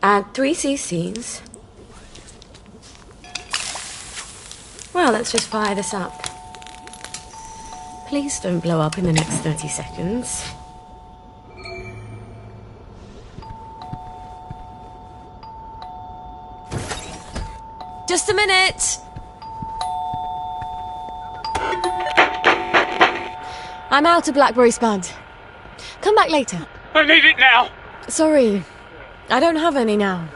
Add 3 cc's. Well, let's just fire this up. Please don't blow up in the next 30 seconds. Just a minute! I'm out of blackberry spud. Come back later. I need it now! Sorry, I don't have any now.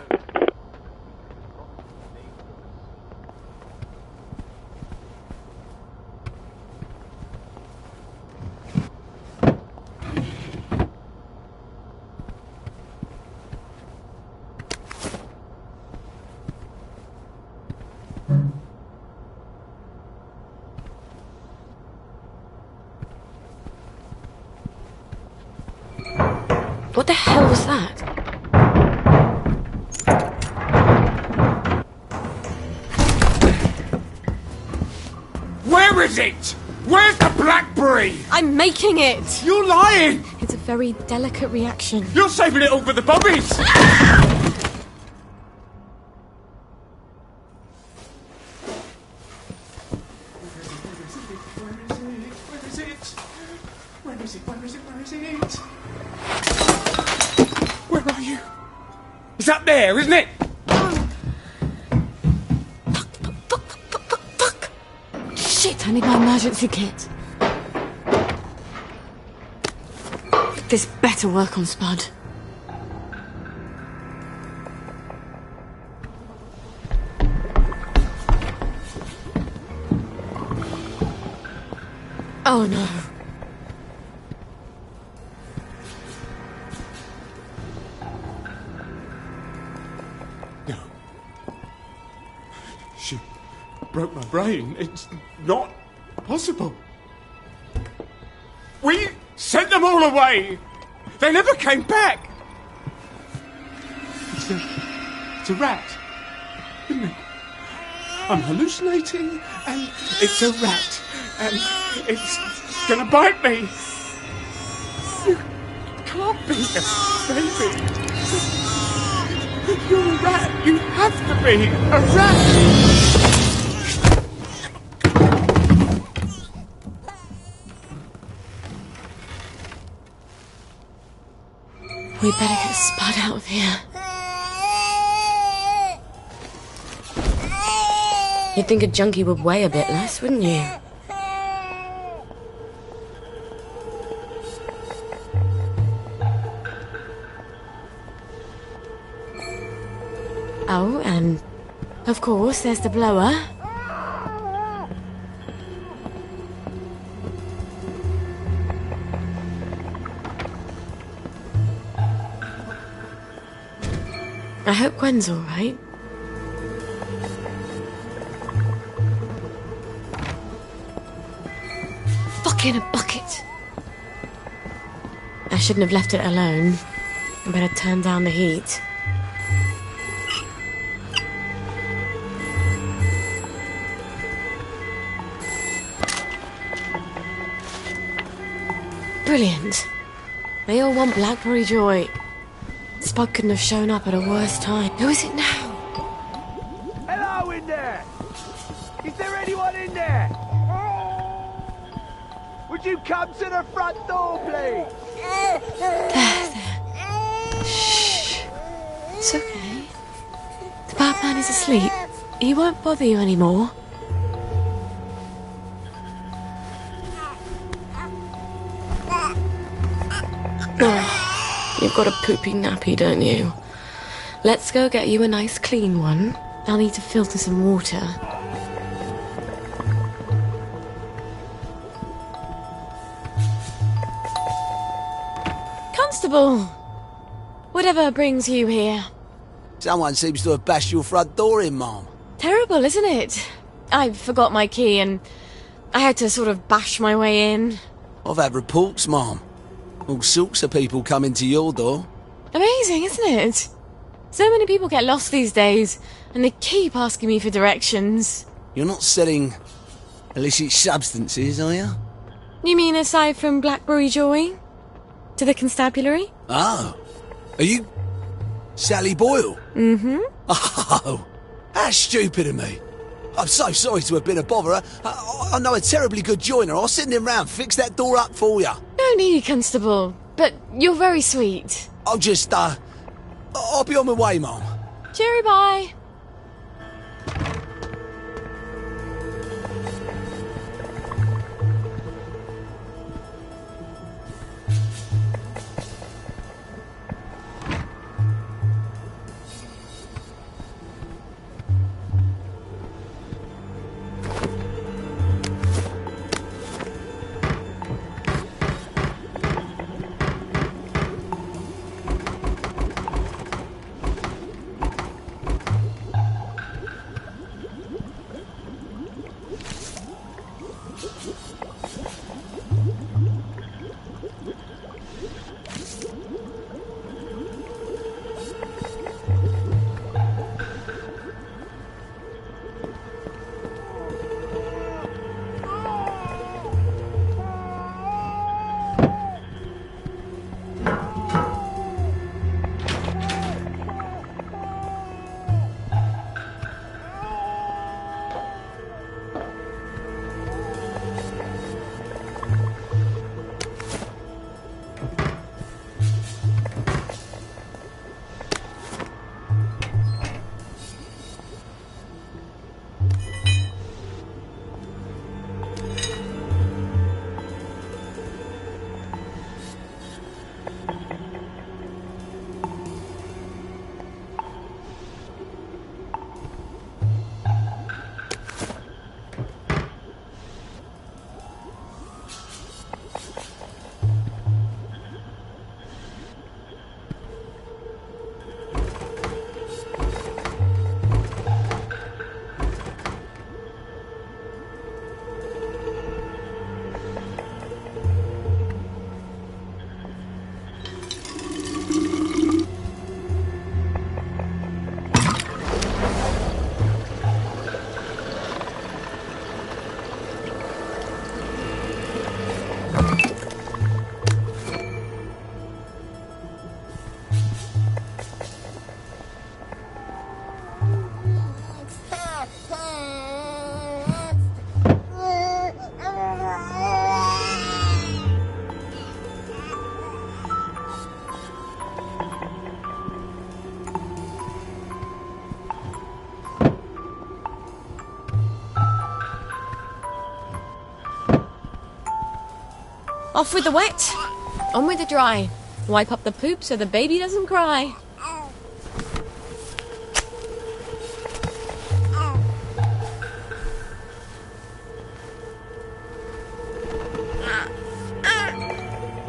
What the hell was that? Where is it? Where's the blackberry? I'm making it! You're lying! It's a very delicate reaction. You're saving it all for the bobbies! Where are you? It's up there, isn't it? Fuck! Shit, I need my emergency kit. This better work on Spud. Oh no. She broke my brain. It's not possible. We sent them all away. They never came back. It's a rat, isn't it? I'm hallucinating, and it's a rat, and it's gonna bite me. You can't be a baby. You're a rat. You have to be a rat. We better get Spud out of here. You'd think a junkie would weigh a bit less, wouldn't you? Oh, and of course there's the blower. I hope Gwen's all right. Fucking a bucket! I shouldn't have left it alone. I better turn down the heat. Brilliant. They all want blackberry joy. Spud couldn't have shown up at a worse time. Who is it now? Hello in there! Is there anyone in there? Would you come to the front door, please? There. Shh. It's okay. The bad man is asleep. He won't bother you anymore. You've got a poopy nappy, don't you? Let's go get you a nice clean one. I'll need to filter some water. Constable! Whatever brings you here? Someone seems to have bashed your front door in, Mom. Terrible, isn't it? I forgot my key and I had to sort of bash my way in. I've had reports, Mom. All sorts of people coming to your door. Amazing, isn't it? So many people get lost these days, and they keep asking me for directions. You're not selling illicit substances, are you? You mean aside from blackberry joy? To the constabulary? Oh. Are you Sally Boyle? Mm-hmm. Oh, how stupid of me. I'm so sorry to have been a bother. I know a terribly good joiner. I'll send him round, fix that door up for you. No need, Constable. But you're very sweet. I'll just, I'll be on my way, Mum. Cheery bye. Off with the wet, on with the dry. Wipe up the poop so the baby doesn't cry.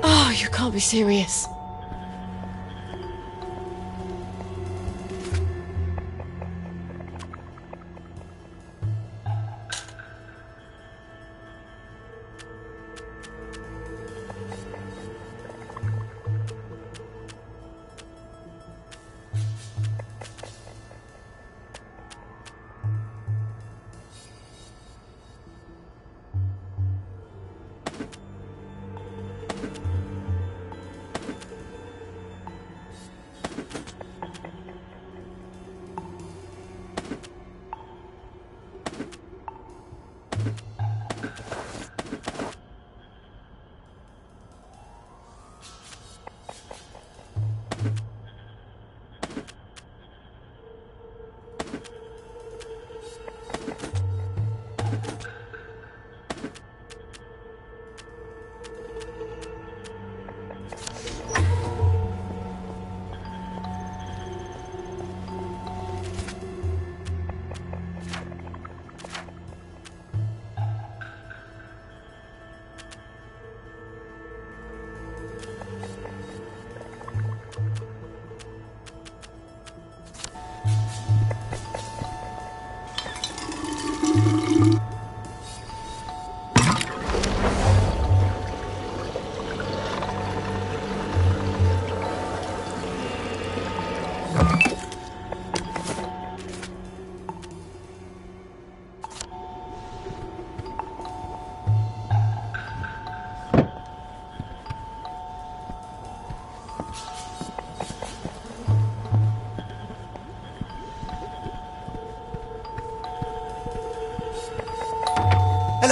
Oh, you can't be serious.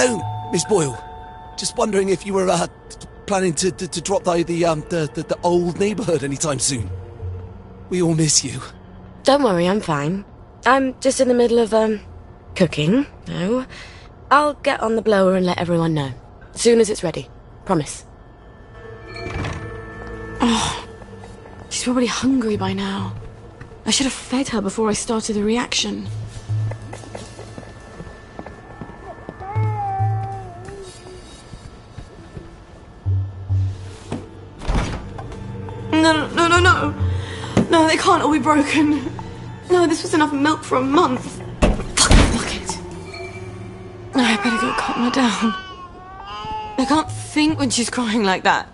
Hello, Miss Boyle. Just wondering if you were planning to drop by the old neighbourhood anytime soon. We all miss you. Don't worry, I'm fine. I'm just in the middle of, cooking, no. I'll get on the blower and let everyone know. As soon as it's ready. Promise. Oh, she's probably hungry by now. I should have fed her before I started the reaction. No. No, they can't all be broken. No, this was enough milk for a month. Fucking bucket. I better go calm her down. I can't think when she's crying like that.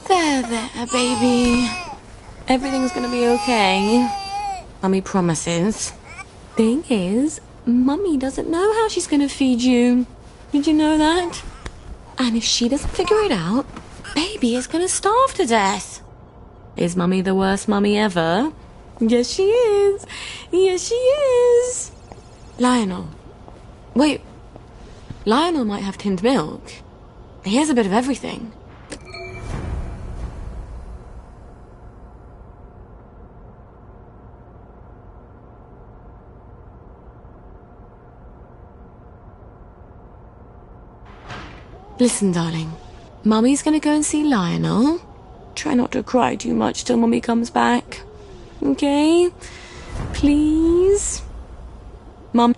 There, baby. Everything's gonna be okay. Mummy promises. Thing is, Mummy doesn't know how she's gonna feed you. Did you know that? And if she doesn't figure it out, baby is gonna starve to death. Is Mummy the worst mummy ever? Yes, she is. Yes, she is. Lionel. Wait. Lionel might have tinned milk. He has a bit of everything. Listen, darling. Mummy's gonna go and see Lionel. Try not to cry too much till Mummy comes back. Okay? Please? Mum...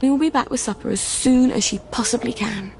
We will be back with supper as soon as she possibly can.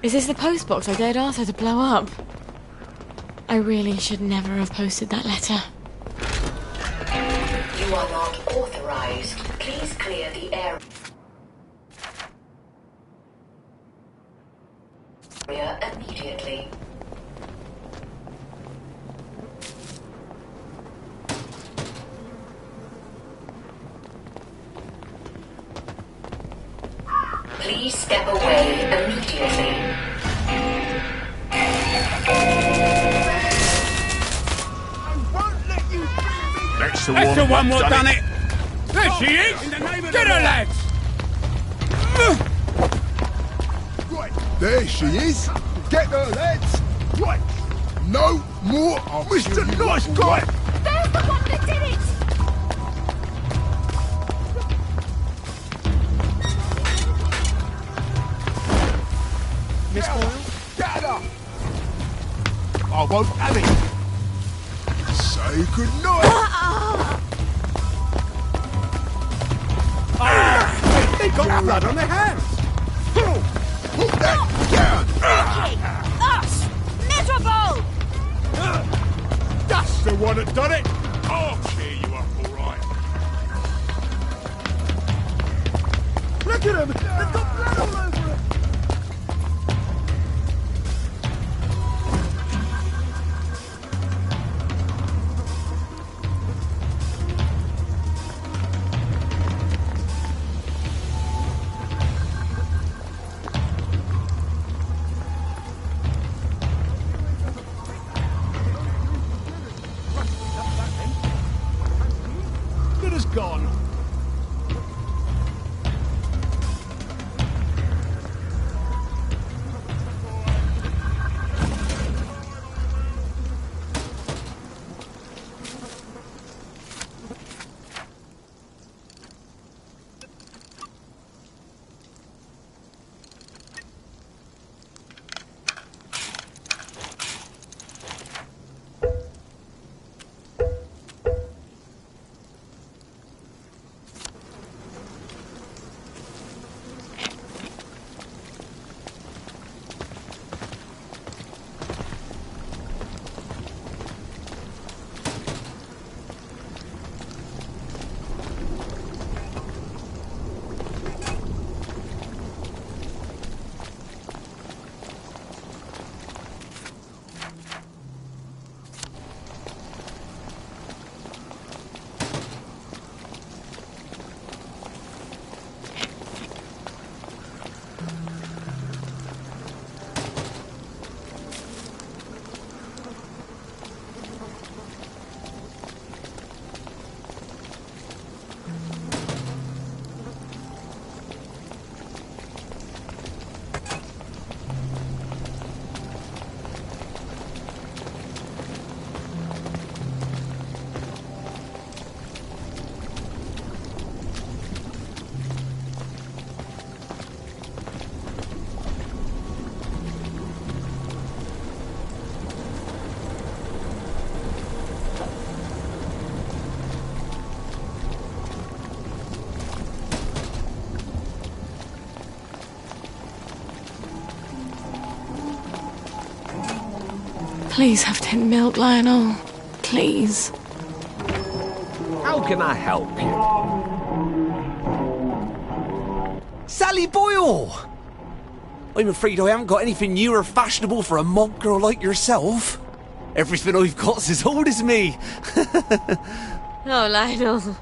Is this the postbox I dared Arthur to blow up? I really should never have posted that letter. You are not authorized. Please clear the area immediately. Please step away immediately. That's the one what done it. There she is. Get her, lads. Right, there she is. Get her, lads. Right, no more. Mr. Nice Guy. There's the one that did it! Miss Boyle? Get her. I won't have it. Say goodnight. They got blood on their hands. Put that down. Us! Miserable! That's the one that done it. I'll cheer you up, all right. Look at them! They've got blood all over them! Dinner's gone. Please have tin milk, Lionel. Please. How can I help you? Sally Boyle! I'm afraid I haven't got anything new or fashionable for a monk girl like yourself. Everything I've got's as old as me. Oh, Lionel.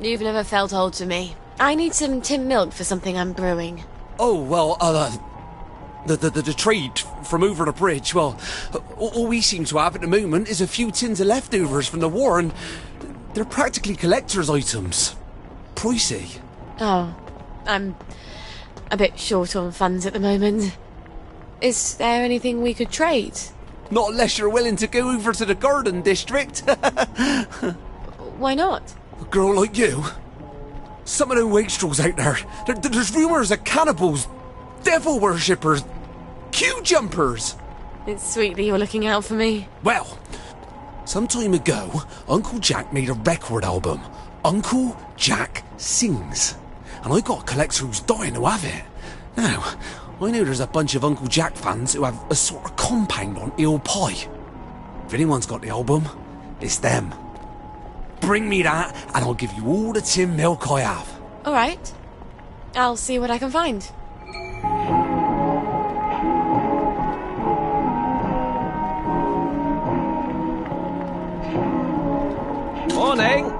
You've never felt old to me. I need some tin milk for something I'm brewing. Oh, well, the trade from over the bridge, well, all we seem to have at the moment is a few tins of leftovers from the war, and they're practically collector's items. Pricey. Oh, I'm a bit short on funds at the moment. Is there anything we could trade? Not unless you're willing to go over to the Garden District. Why not? A girl like you? Some of the wastrels out there, there's rumours of cannibals, devil worshippers, queue jumpers. It's sweet that you're looking out for me. Well, some time ago, Uncle Jack made a record album, Uncle Jack Sings. And I got a collector who's dying to have it. Now, I know there's a bunch of Uncle Jack fans who have a sort of compound on Eel Pie. If anyone's got the album, it's them. Bring me that, and I'll give you all the tin milk I have. All right. I'll see what I can find. Morning!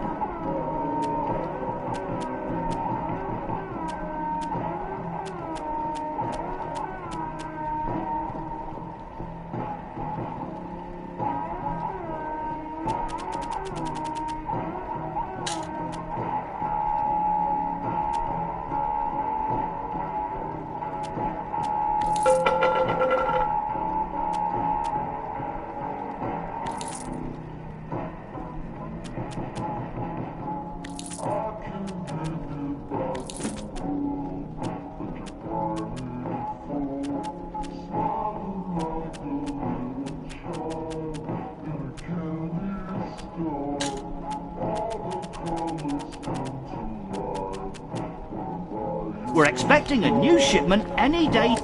We're expecting a new shipment any day.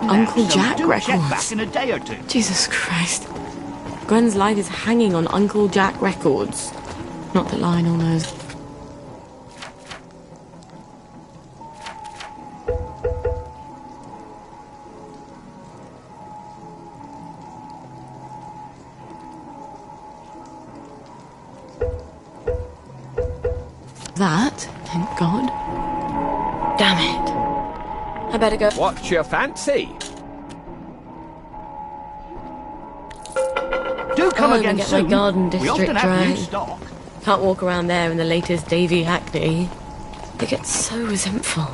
Uncle Jack Do check records. back in a day or two. Jesus Christ. Gwen's life is hanging on Uncle Jack records. Not that Lionel knows. That, thank God. Damn it. I better go. What's your fancy? Do come I'm again gonna get soon. my garden We district often have new dry. stock. Can't walk around there in the latest Davy Hackney. They get so resentful.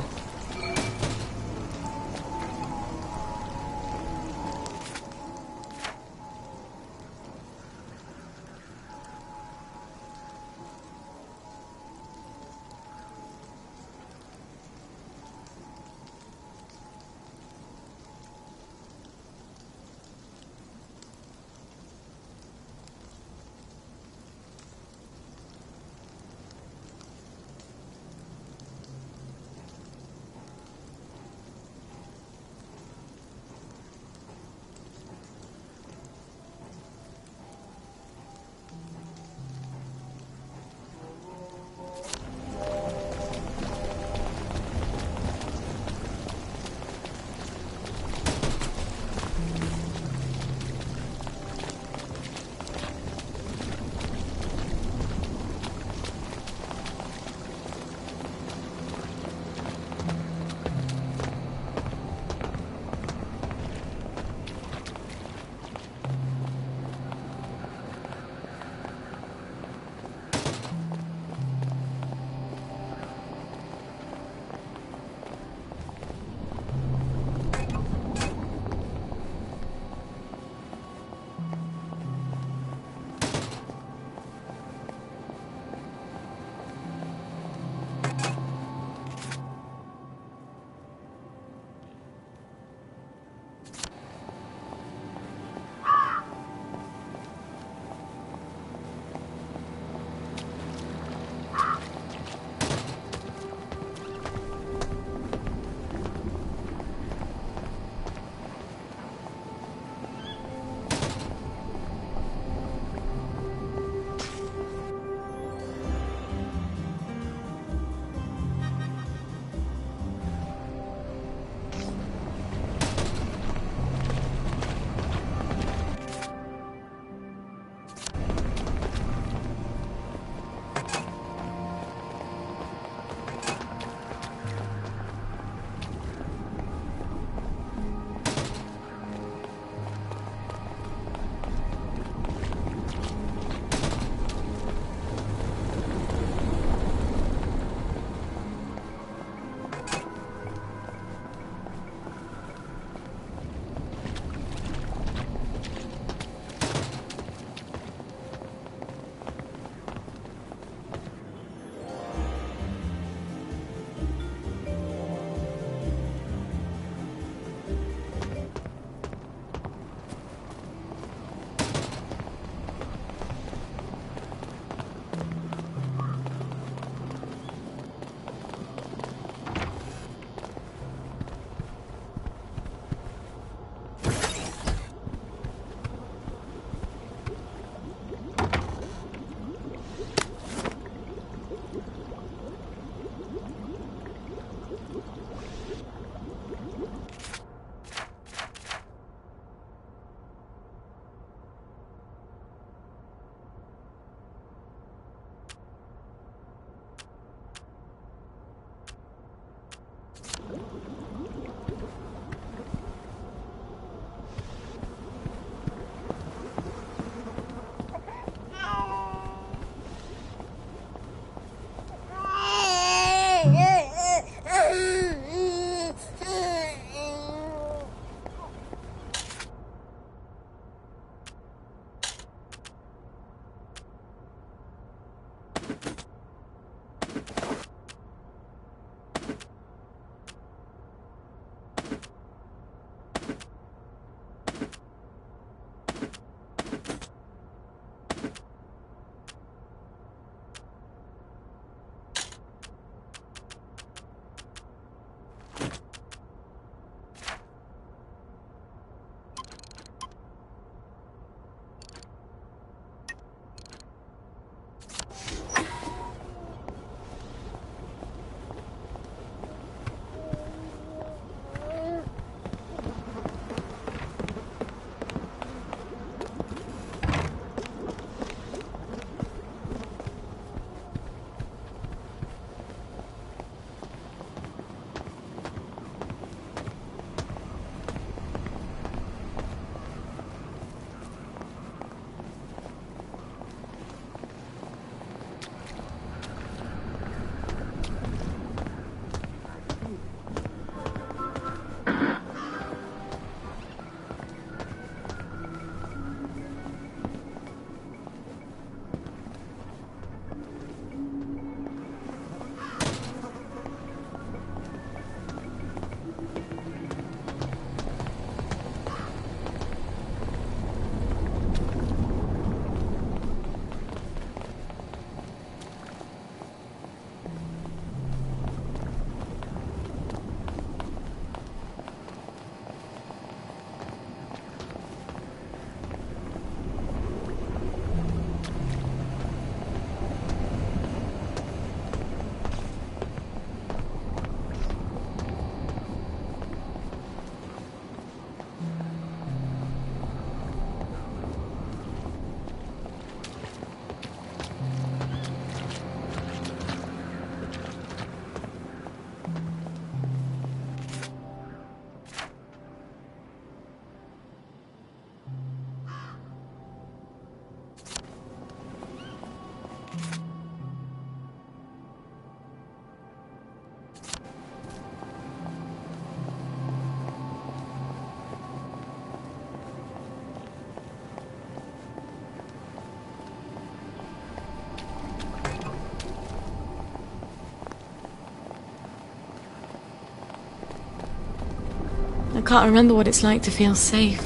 can't remember what it's like to feel safe.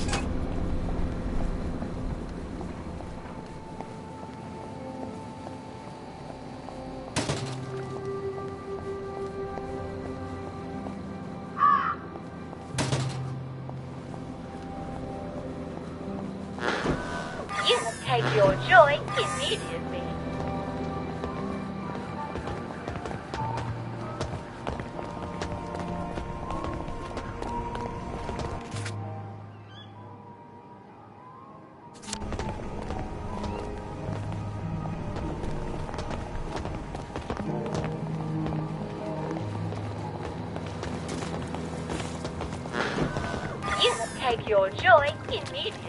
You will take your joy immediately. You will take your joy immediately.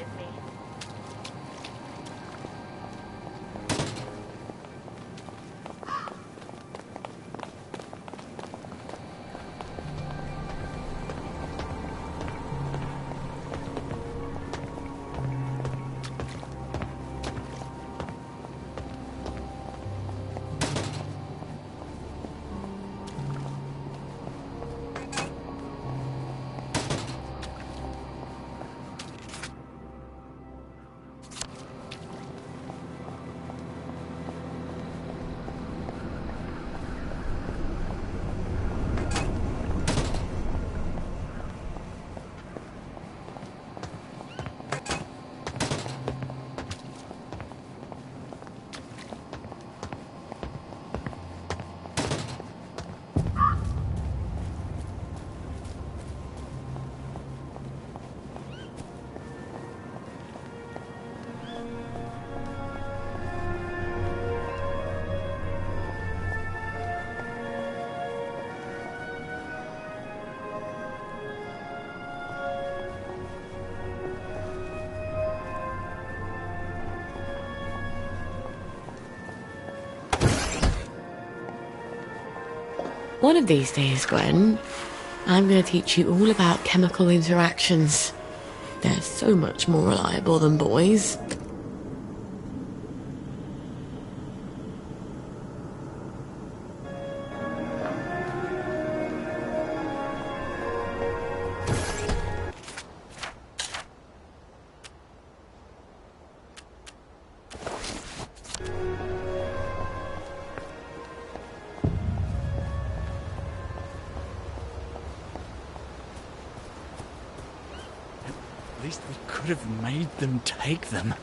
One of these days, Gwen, I'm going to teach you all about chemical interactions. They're so much more reliable than boys. At least we could have made them take them.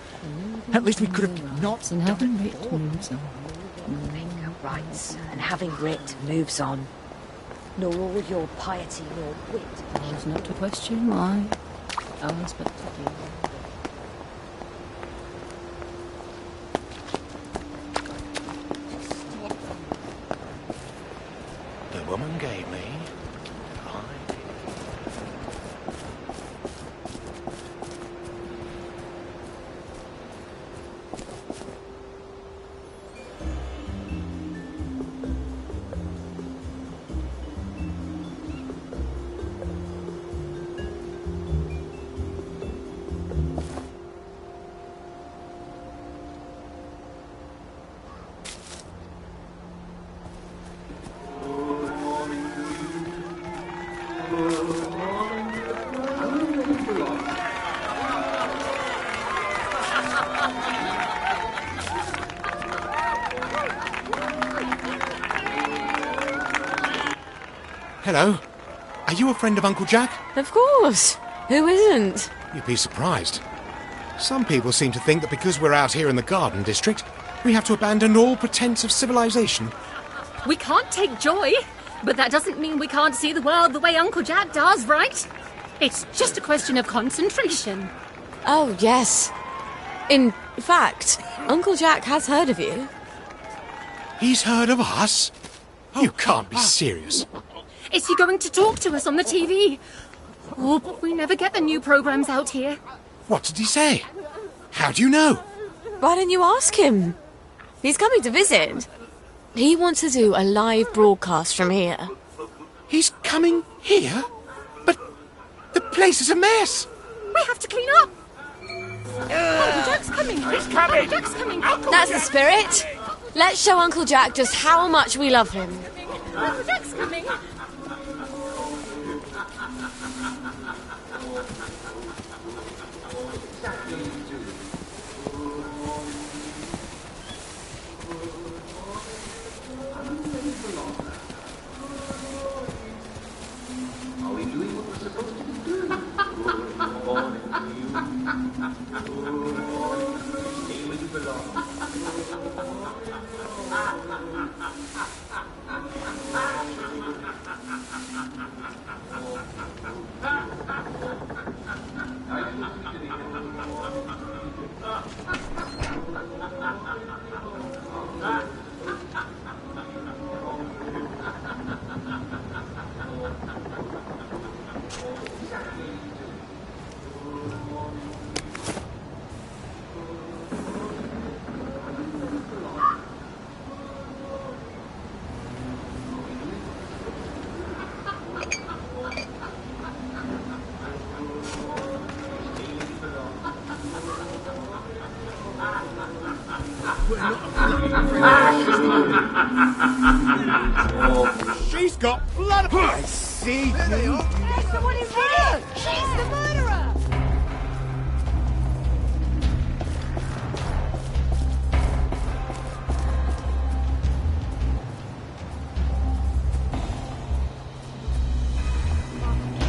At least we could have not and having done it writ all. moves on. Finger rights and having writ moves on. Nor all your piety nor wit. Ours not to question why, ours but to do. The woman gave me. Hello. Are you a friend of Uncle Jack? Of course. Who isn't? You'd be surprised. Some people seem to think that because we're out here in the Garden District, we have to abandon all pretense of civilization. We can't take joy, but that doesn't mean we can't see the world the way Uncle Jack does, right? It's just a question of concentration. Oh, yes. In fact, Uncle Jack has heard of you. He's heard of us? You can't be serious. Is he going to talk to us on the TV? Oh, but we never get the new programs out here. What did he say? How do you know? Why don't you ask him? He's coming to visit. He wants to do a live broadcast from here. He's coming here? But the place is a mess. We have to clean up. Uncle Jack's coming. He's coming. Uncle Jack's coming. That's the spirit. Let's show Uncle Jack just how much we love him. Uncle Jack's coming. She's got blood. I see. There's someone in here! She's the murderer!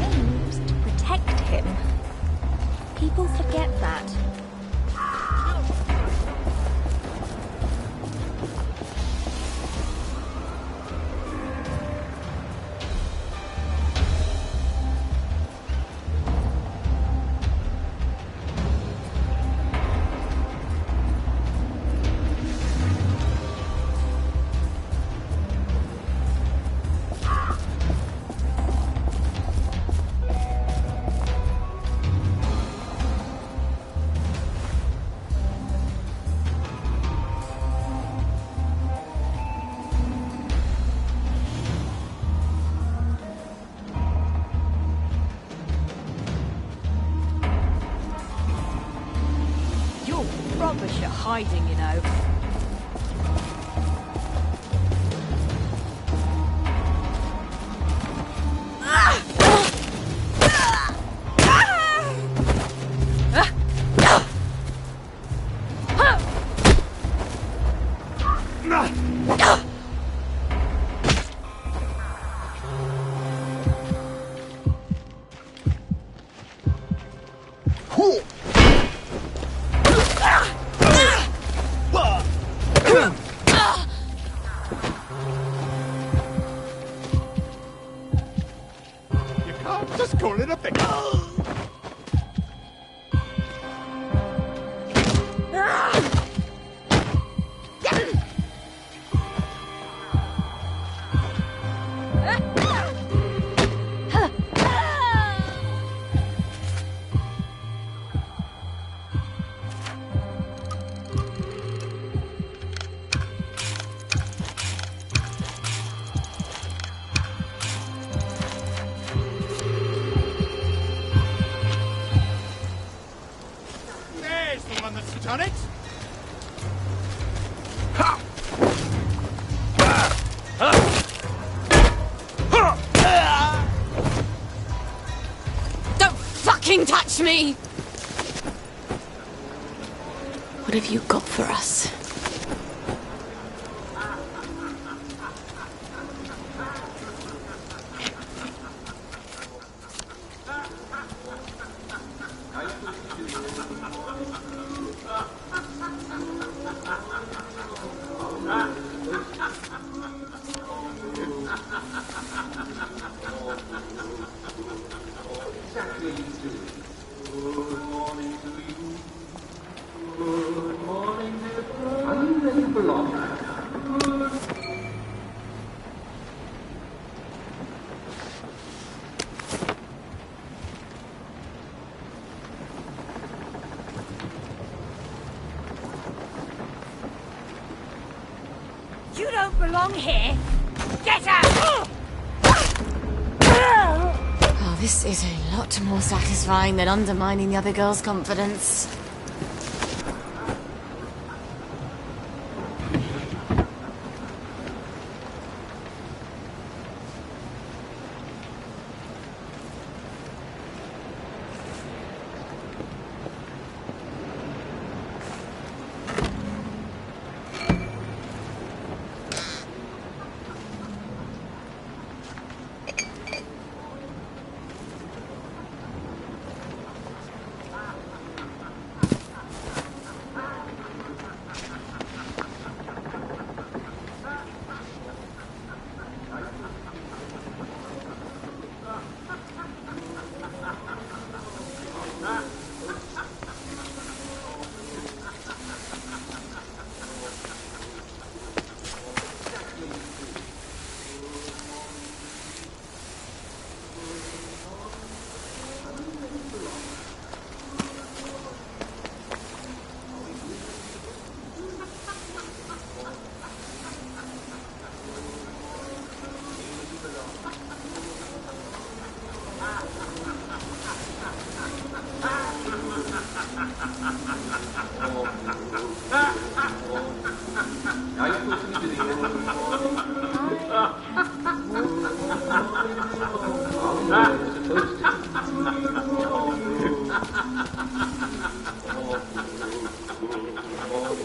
Aims to protect him. People forget that. Rubbish at hiding, you know. Just call it a thing. Done it? Don't fucking touch me! What have you got for us? You don't belong here! Get out! Oh, this is a lot more satisfying than undermining the other girl's confidence.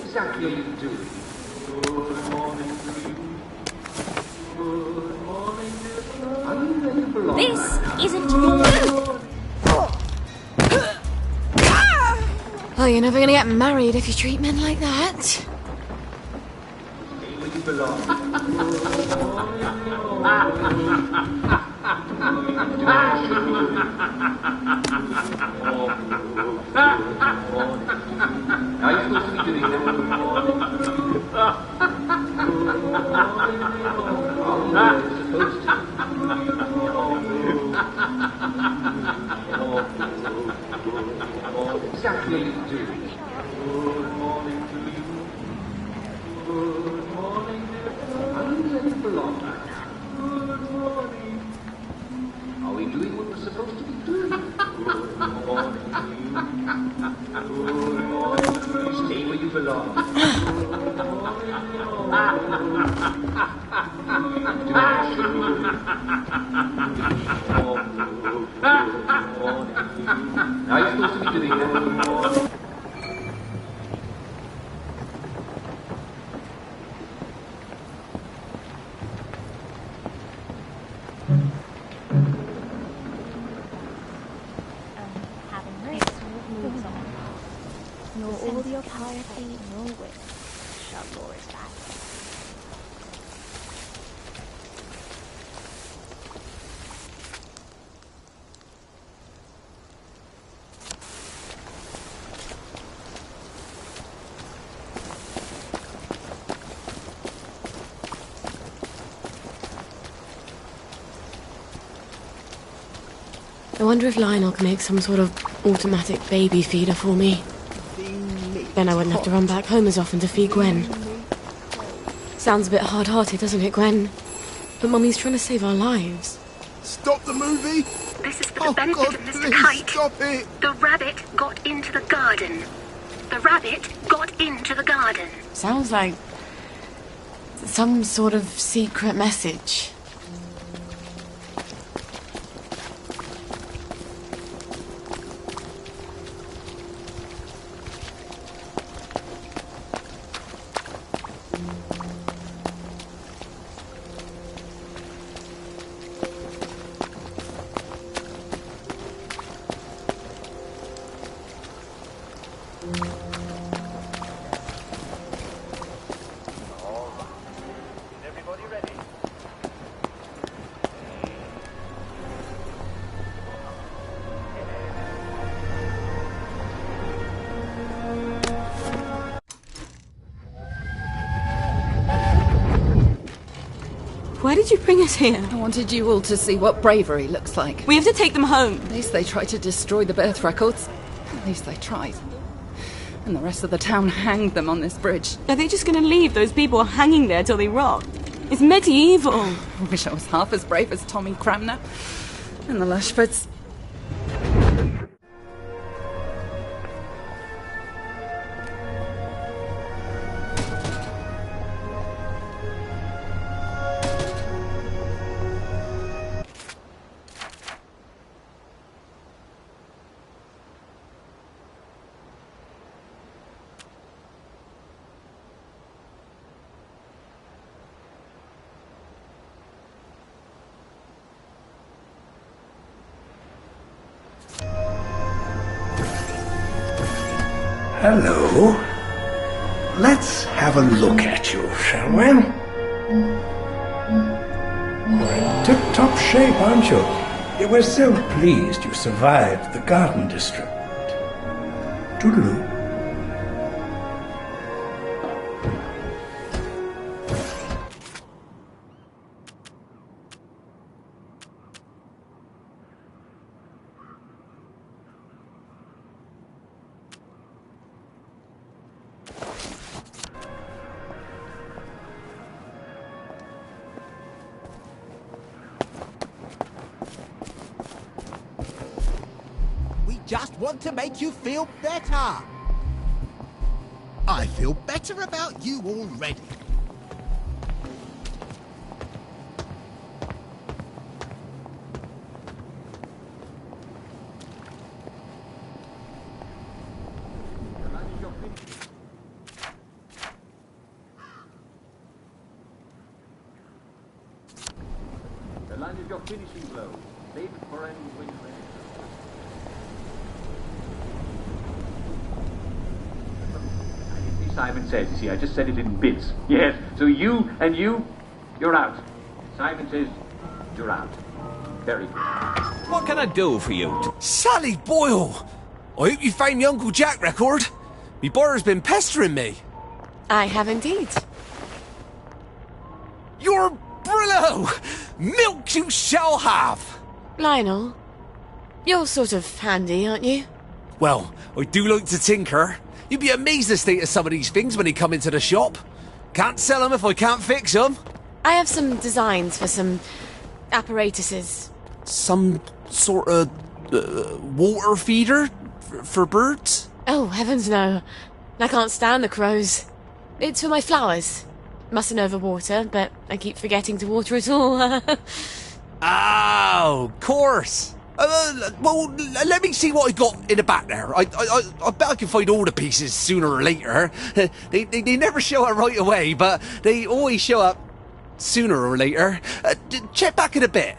Exactly are you doing? Good morning. Good morning. Are you ready for lunch? This isn't your food! Oh, you're never gonna get married if you treat men like that. Stay where you belong. Now you're supposed to be doing that. Exactly what you're doing. Good morning to you. Good morning. Are you ready for lunch? Good morning. Are we doing what we're supposed to be doing? Good morning to you. Good morning. Stay where you belong. Now you're supposed to be doing that. Having race moves on. Nor all your piety, nor wit shall lure it back. I wonder if Lionel can make some sort of automatic baby feeder for me. Then I wouldn't have to run back home as often to feed Gwen. Sounds a bit hard-hearted, doesn't it, Gwen? But Mummy's trying to save our lives. Stop the movie! This is for the benefit of Mr. Kite. Stop it! The rabbit got into the garden. The rabbit got into the garden. Sounds like some sort of secret message. Why did you bring us here? I wanted you all to see what bravery looks like. We have to take them home. At least they tried to destroy the birth records. At least they tried. And the rest of the town hanged them on this bridge. Are they just going to leave those people hanging there till they rot? It's medieval. I wish I was half as brave as Tommy Cramner and the Lushfords. Hello. Let's have a look at you, shall we? You're in tip-top shape, aren't you? We're so pleased you survived the Garden District. Toodaloo. Just want to make you feel better. I feel better about you already. line is your finishing blow. Save it for end when you're ready. Simon says, you see, I just said it in bits. Yes, so you and you're out. Simon says, you're out. Very good. What can I do for you? Sally Boyle! I hope you found my Uncle Jack record. Me brother's been pestering me. I have indeed. You're Brillo! Milk you shall have! Lionel, you're sort of handy, aren't you? Well, I do like to tinker. You'd be amazed at the state of some of these things when they come into the shop. Can't sell them if I can't fix them. I have some designs for some apparatuses. Some sort of water feeder for birds? Oh, heavens no. I can't stand the crows. It's for my flowers. Mustn't overwater, but I keep forgetting to water it all. Oh, of course. Well, let me see what I got in the back there. I bet I can find all the pieces sooner or later. They never show up right away, but they always show up sooner or later. Check back in a bit.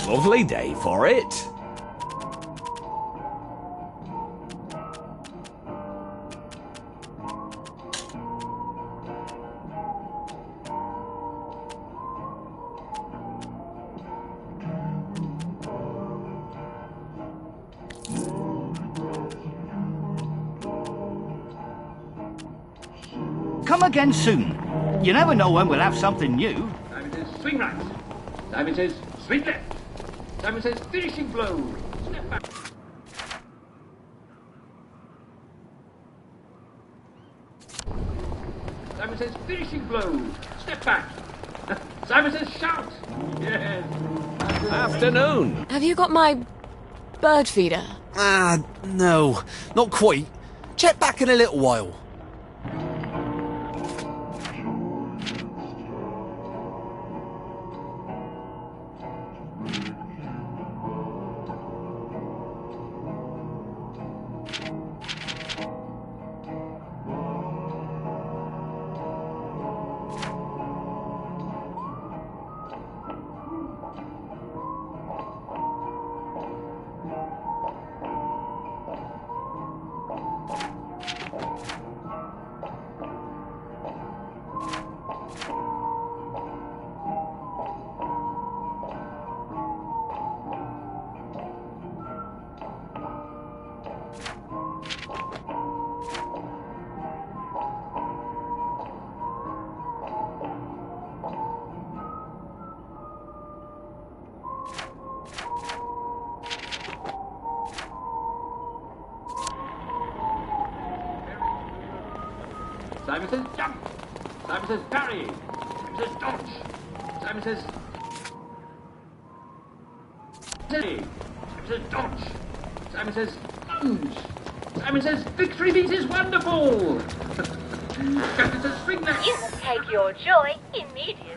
Lovely day for it. Come again soon. You never know when we'll have something new. Simon says, swing right. Simon says, swing left. Simon says, finishing blow. Step back. Simon says, finishing blow. Step back. Simon says, shout. Yes. Afternoon. Have you got my bird feeder? No, not quite. Check back in a little while. Simon says, jump. Simon says, parry. Simon says, dodge. Simon says, Simon says, dodge. Simon says, lunge. Simon says, victory beat is wonderful. Simon says, swing left. You will take your joy immediately.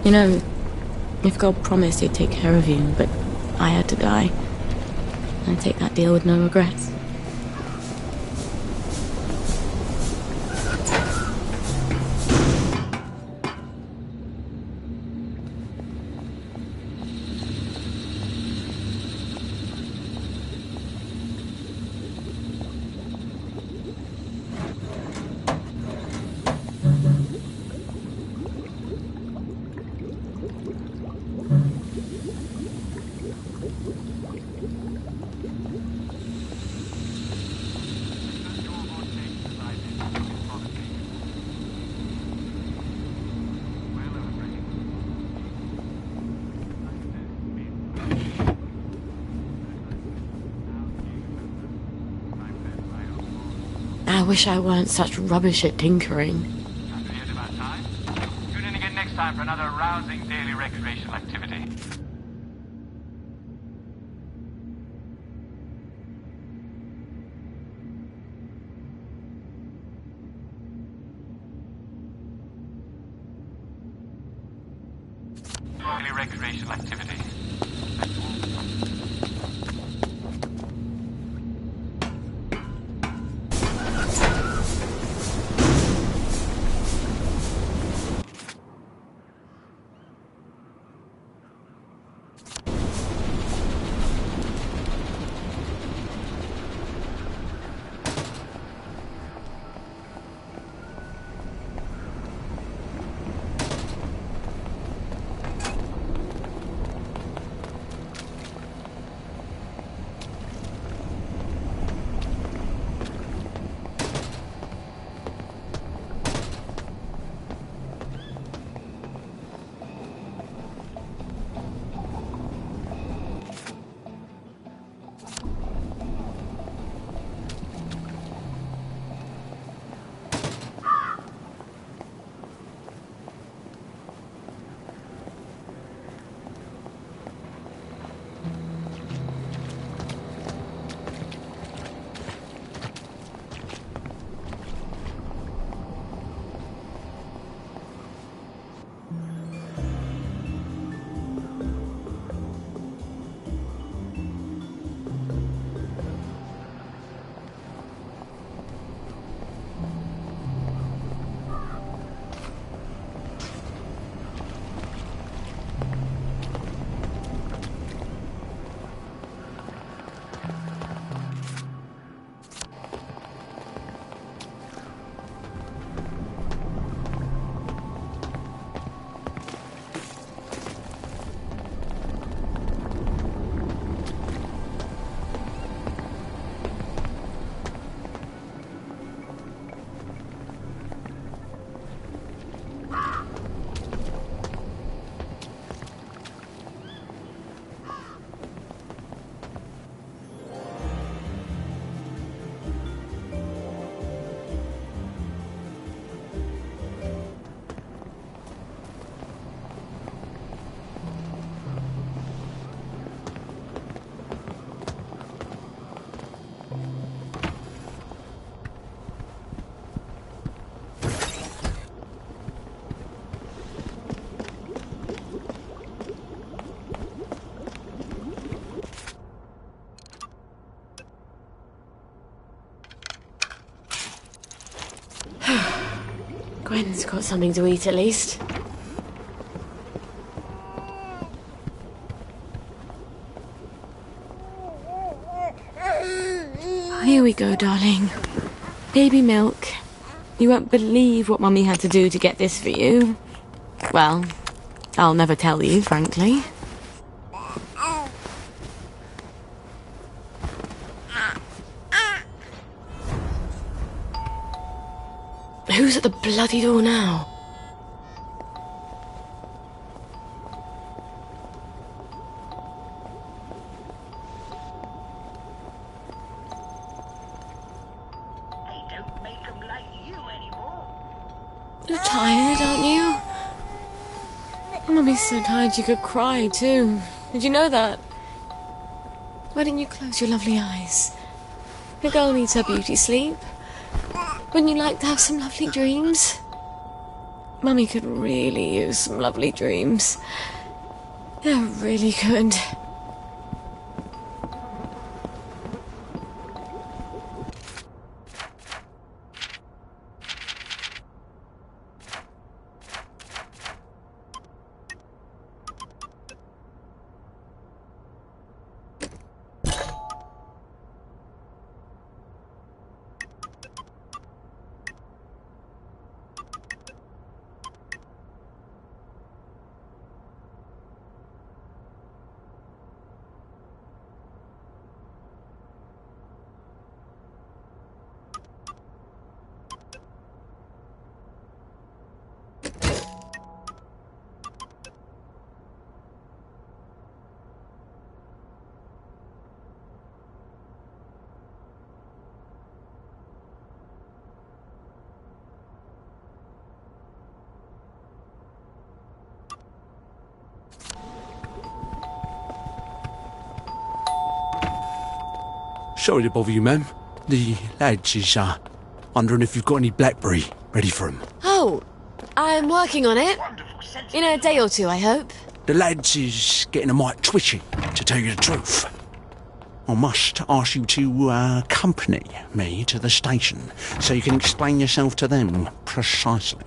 You know, if God promised he'd take care of you, but I had to die, I'd take that deal with no regrets. I wish I weren't such rubbish at tinkering. It's about time. Tune in again next time for another rousing daily recreational activity. Daily recreational activity. Gwen's got something to eat at least. Here we go, darling. Baby milk. You won't believe what Mummy had to do to get this for you. Well, I'll never tell you, frankly. Who's at the bloody door now? You're tired, aren't you? Mummy's so tired you could cry too. Did you know that? Why didn't you close your lovely eyes? The girl needs her beauty sleep. Wouldn't you like to have some lovely dreams? Mummy could really use some lovely dreams. Yeah, really could. Sorry to bother you, ma'am. The lads is, wondering if you've got any blackberry ready for 'em. Oh, I'm working on it. In a day or two, I hope. The lads is getting a mite twitchy, to tell you the truth. I must ask you to accompany me to the station so you can explain yourself to them precisely.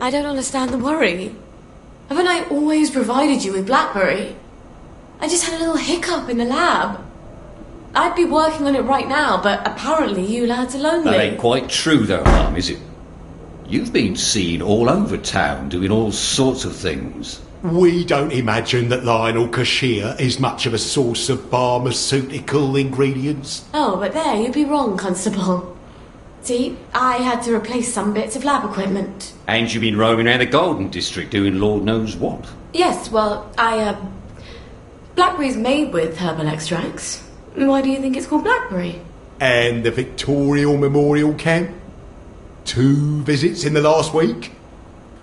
I don't understand the worry. Haven't I always provided you with blackberry? I just had a little hiccup in the lab. I'd be working on it right now, but apparently you lads are lonely. That ain't quite true though, Mum, is it? You've been seen all over town doing all sorts of things. We don't imagine that Lionel Cashier is much of a source of pharmaceutical ingredients. Oh, but there, you'd be wrong, Constable. See, I had to replace some bits of lab equipment. And you've been roaming around the Golden District doing Lord knows what. Yes, well, blackberry's made with herbal extracts. Why do you think it's called blackberry? And the Victorial Memorial Camp? 2 visits in the last week?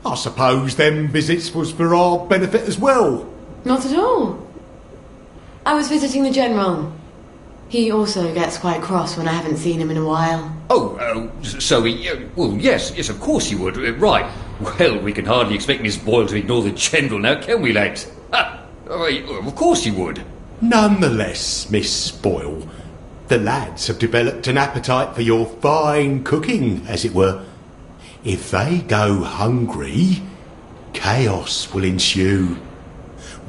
I suppose them visits was for our benefit as well. Not at all. I was visiting the General. He also gets quite cross when I haven't seen him in a while. So well, yes, of course you would. Right. Well, we can hardly expect Miss Boyle to ignore the General now, can we, lads? Of course you would. Nonetheless, Miss Boyle, the lads have developed an appetite for your fine cooking, as it were. If they go hungry, chaos will ensue.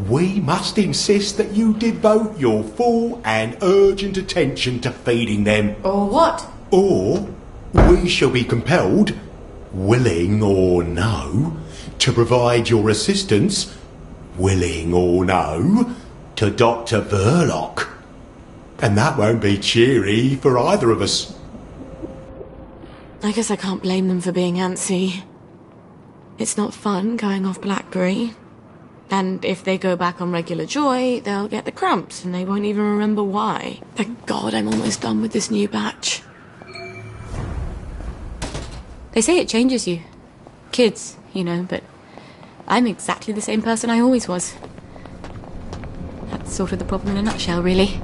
We must insist that you devote your full and urgent attention to feeding them. Or what? Or we shall be compelled, willing or no, to provide your assistance, willing or no, to Dr. Verloc. And that won't be cheery for either of us. I guess I can't blame them for being antsy. It's not fun going off blackberry. And if they go back on regular joy, they'll get the cramps and they won't even remember why. Thank God I'm almost done with this new batch. They say it changes you. Kids, you know, but I'm exactly the same person I always was. That's sort of the problem in a nutshell, really.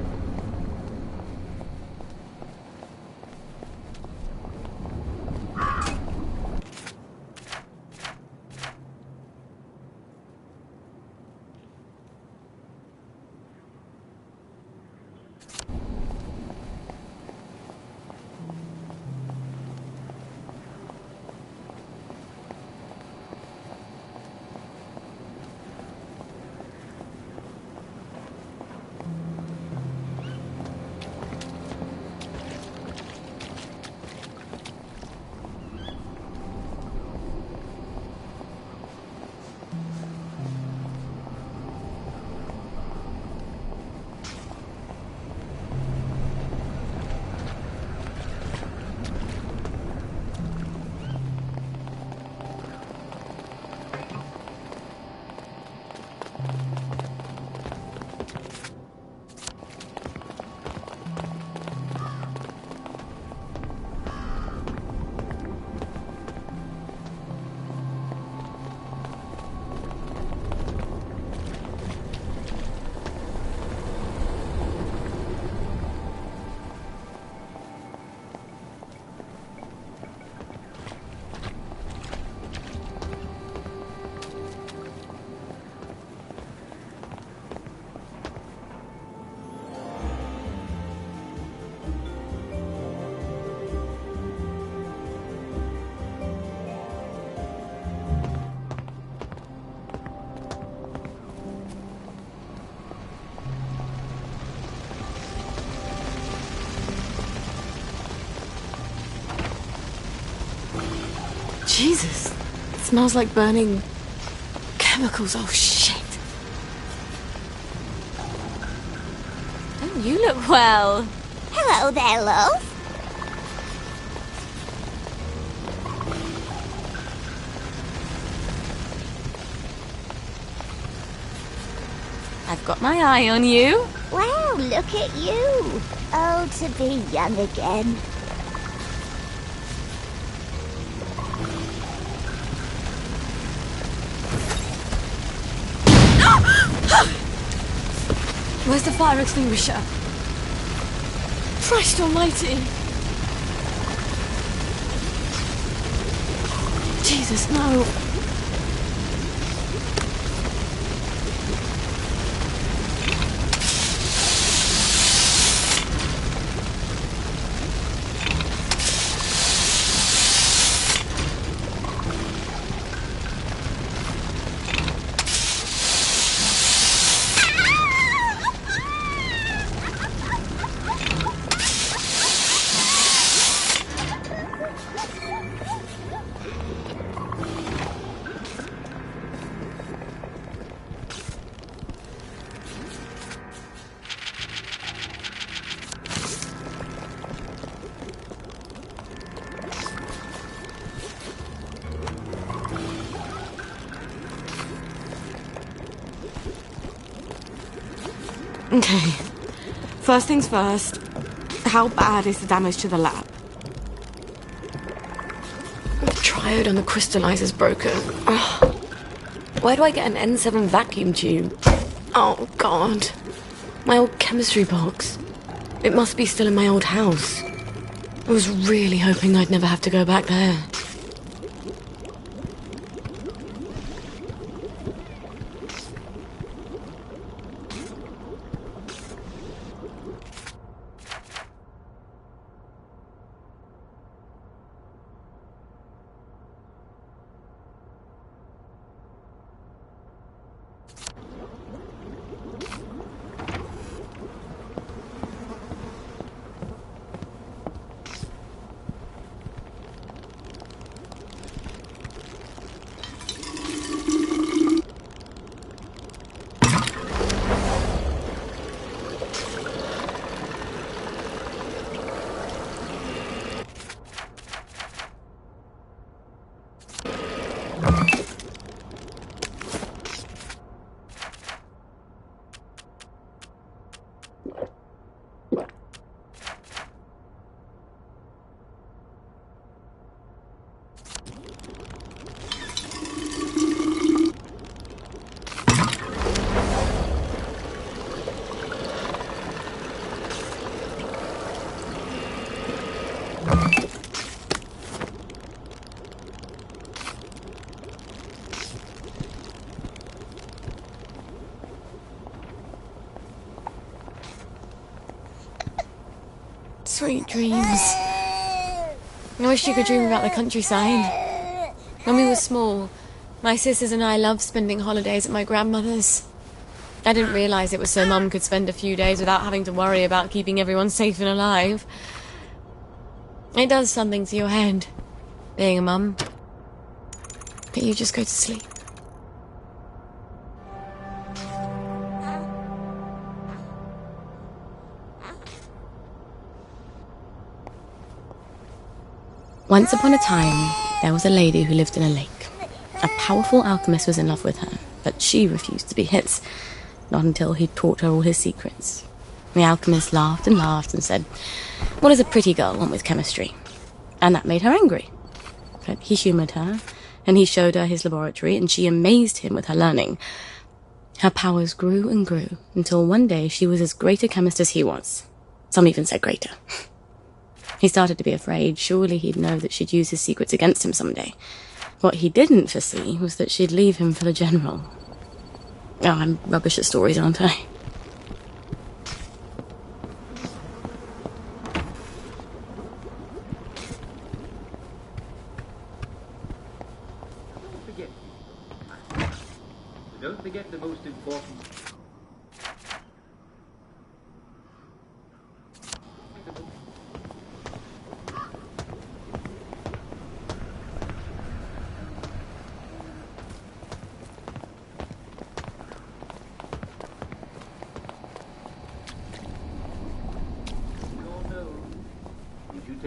Jesus. It smells like burning chemicals. Oh, shit. Oh, you look well. Hello there, love. I've got my eye on you. Wow, look at you. Oh, to be young again. Where's the fire extinguisher? Christ almighty. Jesus, no. Okay. First things first, how bad is the damage to the lab? The triode on the crystallizer's broken. Oh. Why do I get an N7 vacuum tube? Oh, God. My old chemistry box. It must be still in my old house. I was really hoping I'd never have to go back there. Sweet dreams. I wish you could dream about the countryside. When we were small, my sisters and I loved spending holidays at my grandmother's. I didn't realise it was so Mum could spend a few days without having to worry about keeping everyone safe and alive. It does something to your head, being a mum. But you just go to sleep. Once upon a time, there was a lady who lived in a lake. A powerful alchemist was in love with her, but she refused to be his, not until he'd taught her all his secrets. The alchemist laughed and laughed and said, "What does a pretty girl want with chemistry?" And that made her angry. But he humoured her, and he showed her his laboratory, and she amazed him with her learning. Her powers grew and grew, until one day she was as great a chemist as he was. Some even said greater. He started to be afraid. Surely he'd know that she'd use his secrets against him someday. What he didn't foresee was that she'd leave him for the general. Oh, I'm rubbish at stories, aren't I? Don't forget the most important.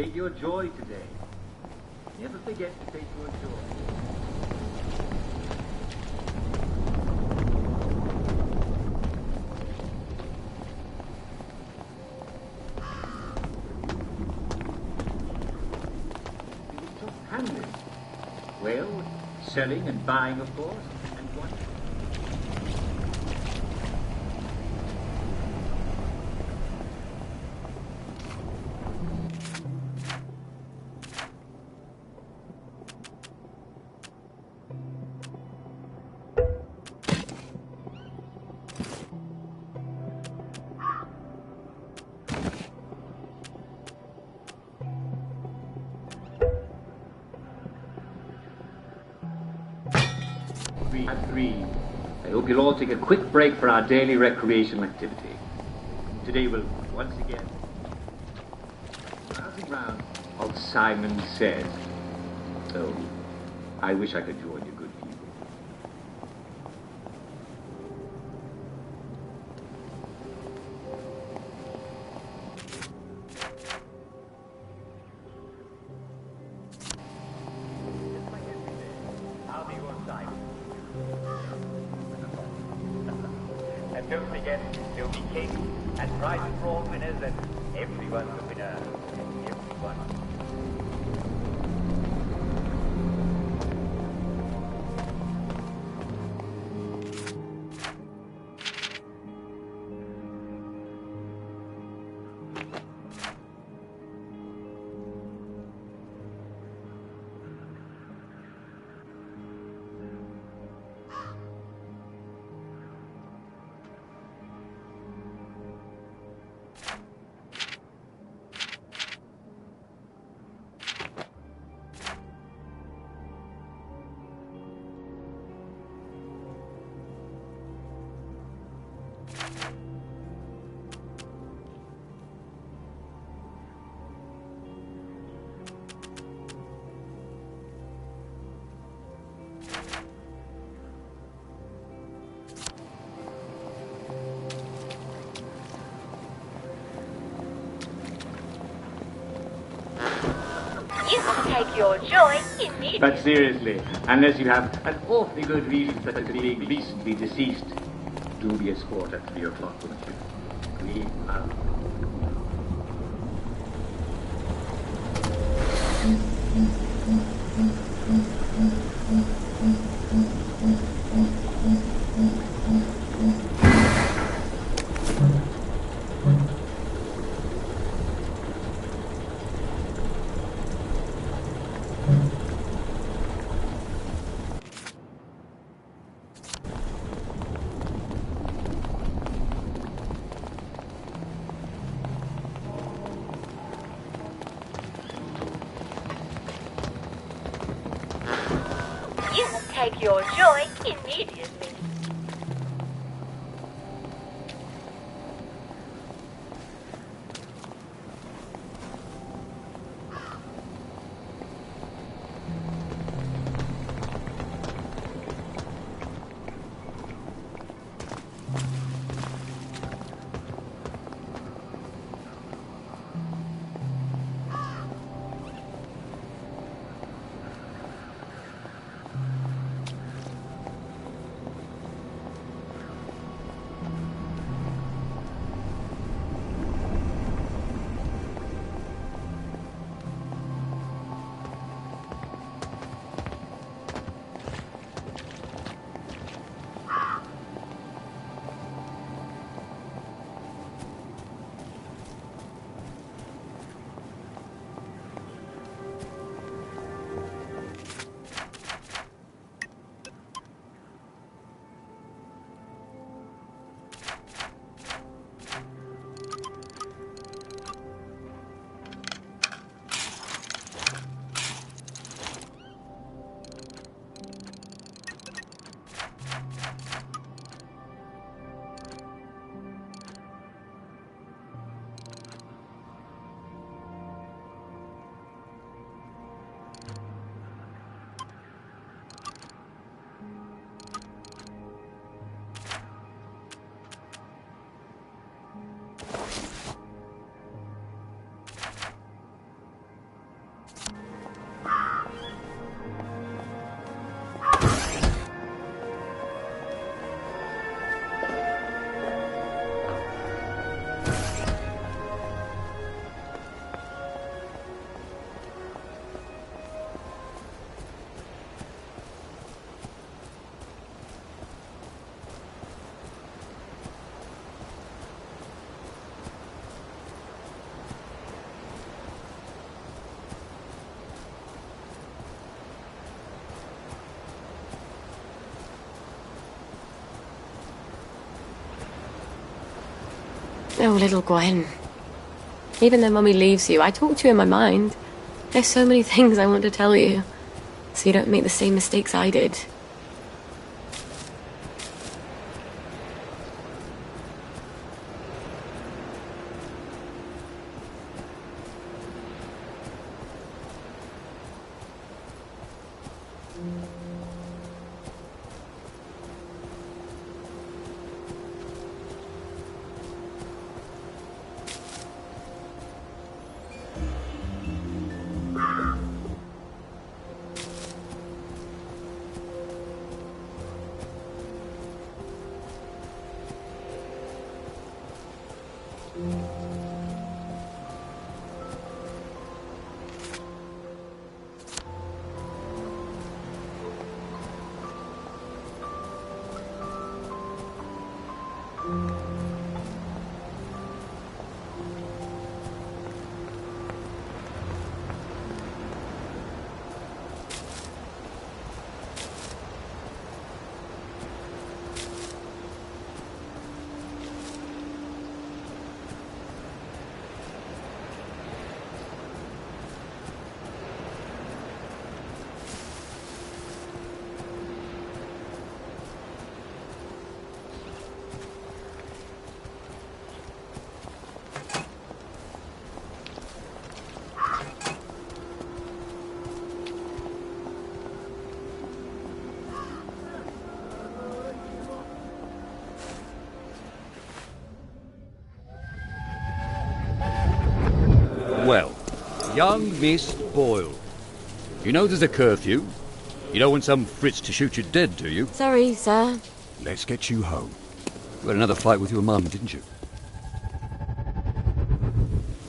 take your joy today. Never forget to take your joy. Well, selling and buying, of course, and what? Three. I hope you'll all take a quick break for our daily recreational activity. Today we'll once again browsing round. Old Simon says, "Oh, I wish I could join you good people." I'll be your Simon. And don't forget, there'll be cake and prizes for all winners, and everyone's a winner. Everyone. You can take your joy immediately. But seriously, unless you have an awfully good reason such as being recently deceased, do be a sport at 3 o'clock, wouldn't you? We are... You can take your joy immediately. Oh, little Gwen. Even though Mummy leaves you, I talk to you in my mind. There's so many things I want to tell you, so you don't make the same mistakes I did. Well, young Miss Boyle. You know there's a curfew. You don't want some Fritz to shoot you dead, do you? Sorry, sir. Let's get you home. You had another fight with your mum, didn't you?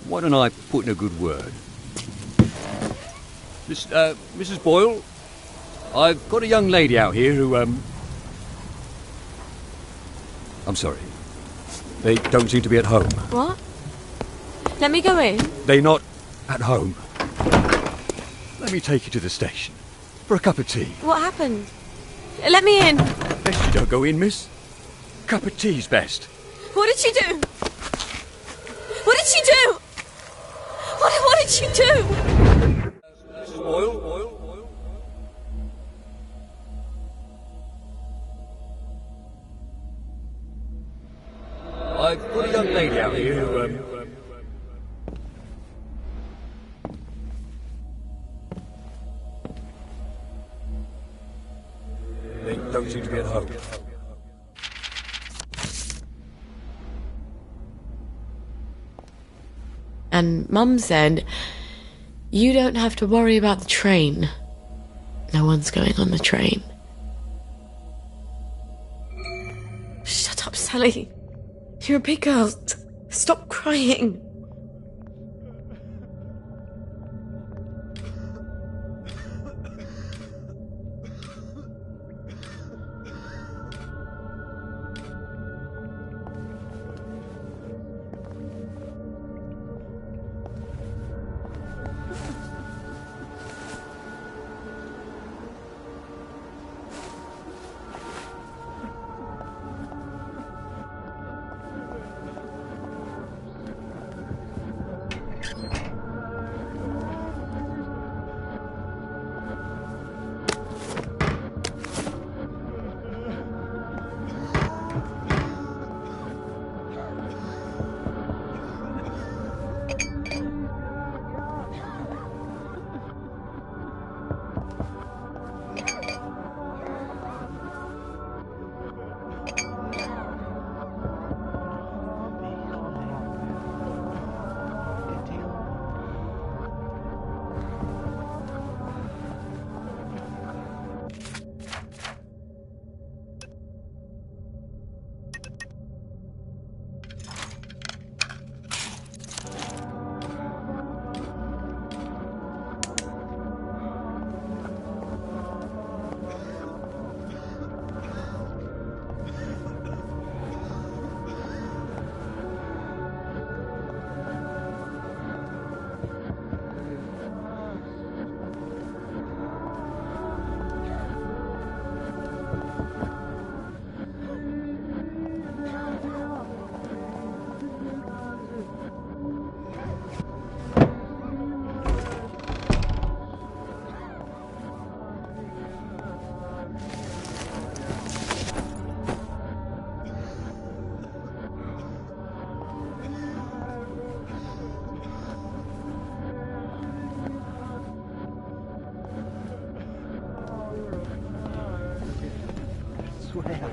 Why don't I put in a good word? Mrs. Boyle, I've got a young lady out here who, I'm sorry. They don't seem to be at home. What? Let me go in. They're not at home. Let me take you to the station for a cup of tea. What happened? Let me in. Best you don't go in, miss. Cup of tea's best. What did she do? What did she do? What did she do? Mrs. Boyle? I've got a young lady out here who, they don't seem to be at home. And Mum said, you don't have to worry about the train. No one's going on the train. Shut up, Sally. You're a big girl. Stop crying. swear.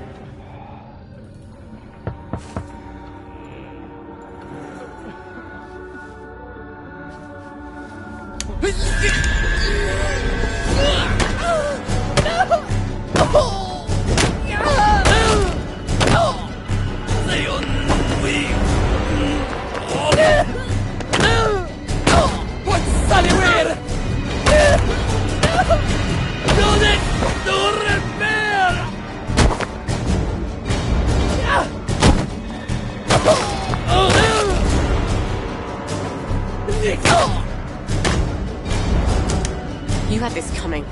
You had this coming.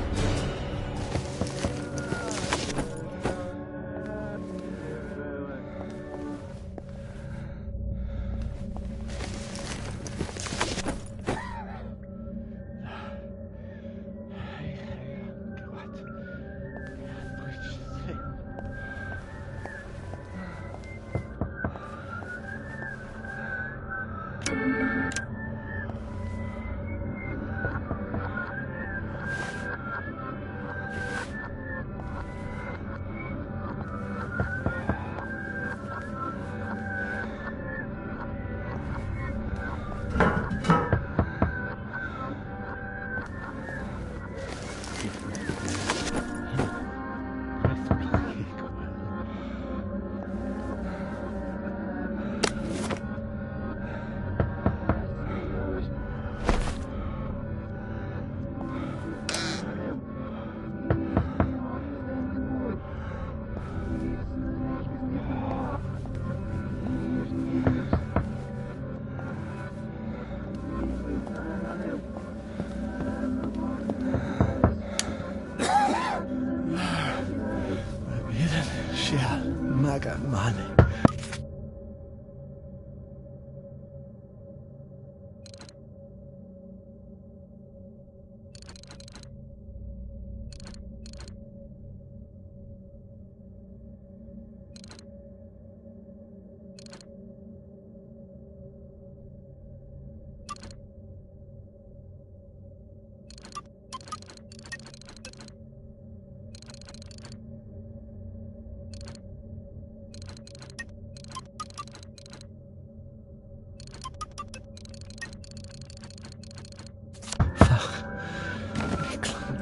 Money.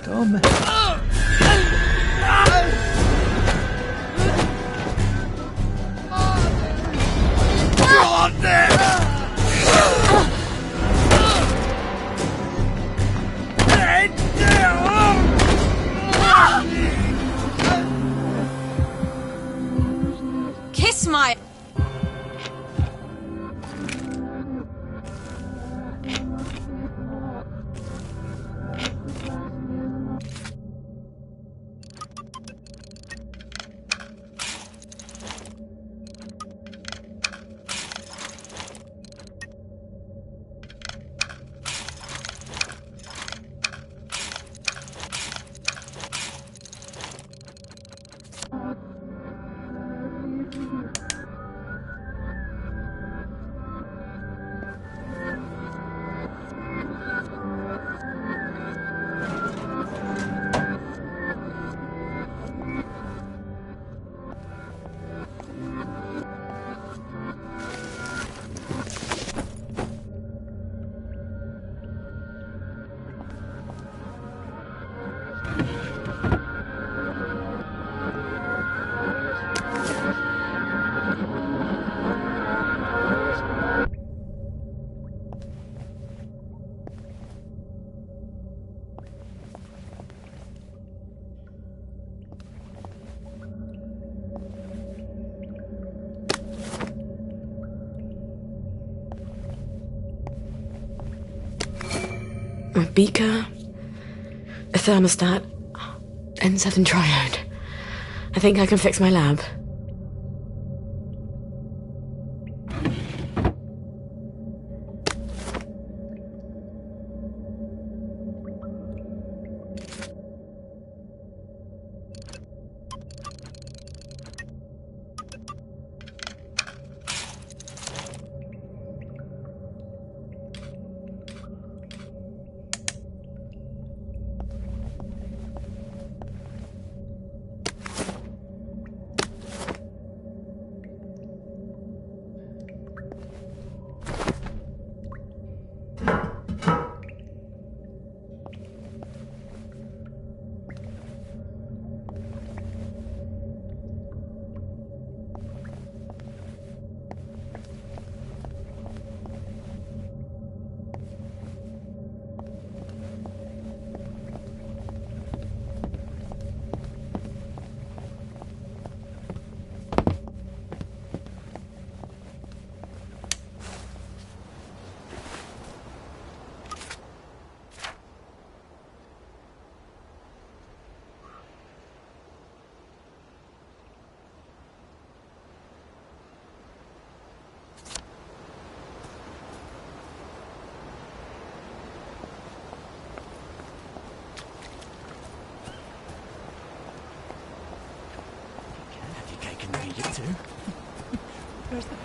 Dumb. Kiss my... A beaker, a thermostat, N7 triode. I think I can fix my lab. can feed it too. Where's the...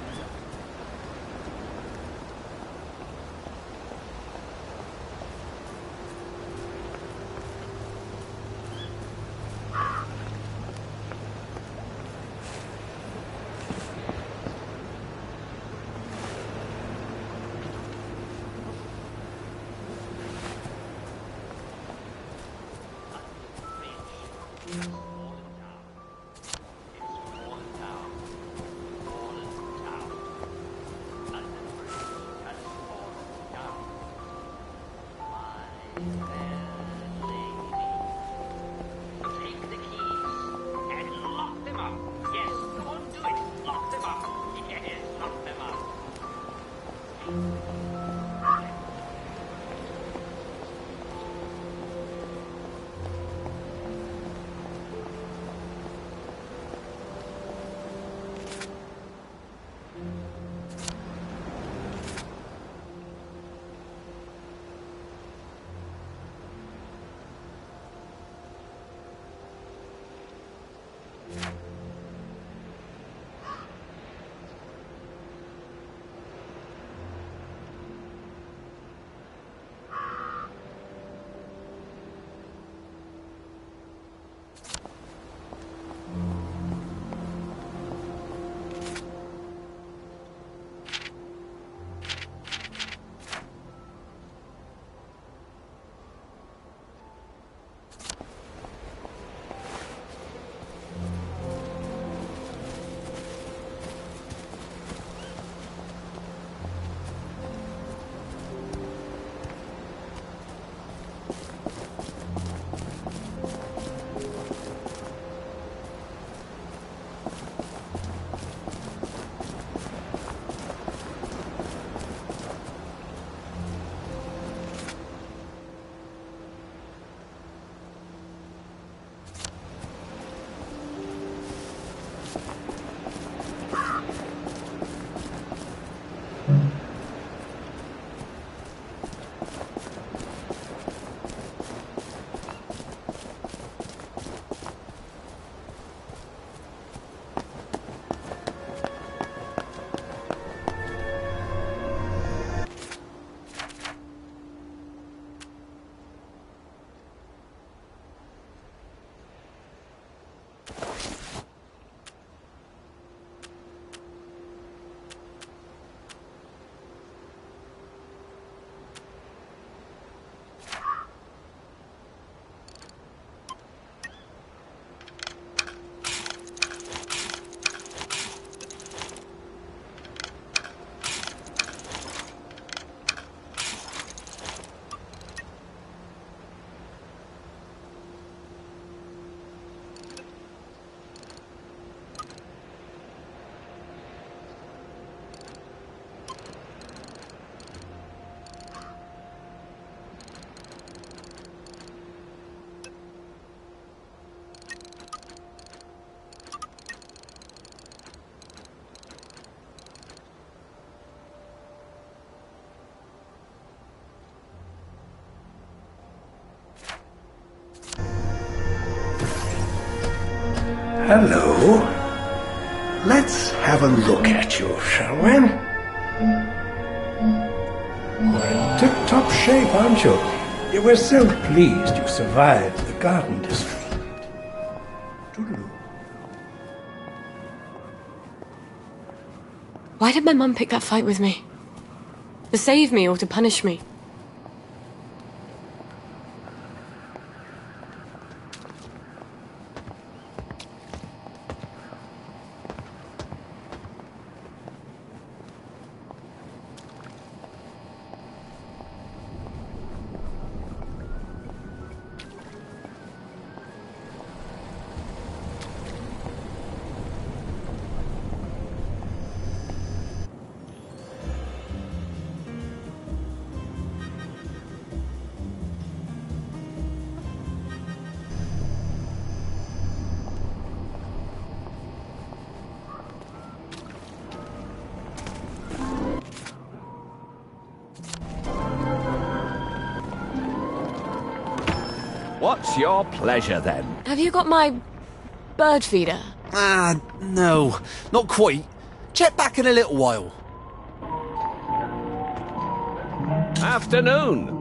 Hello. Let's have a look at you, shall we? You're in tip-top shape, aren't you? You were so pleased you survived the garden district. Why did my mum pick that fight with me? To save me or to punish me? What's your pleasure, then? Have you got my bird feeder? Ah, no, not quite. Check back in a little while. Afternoon.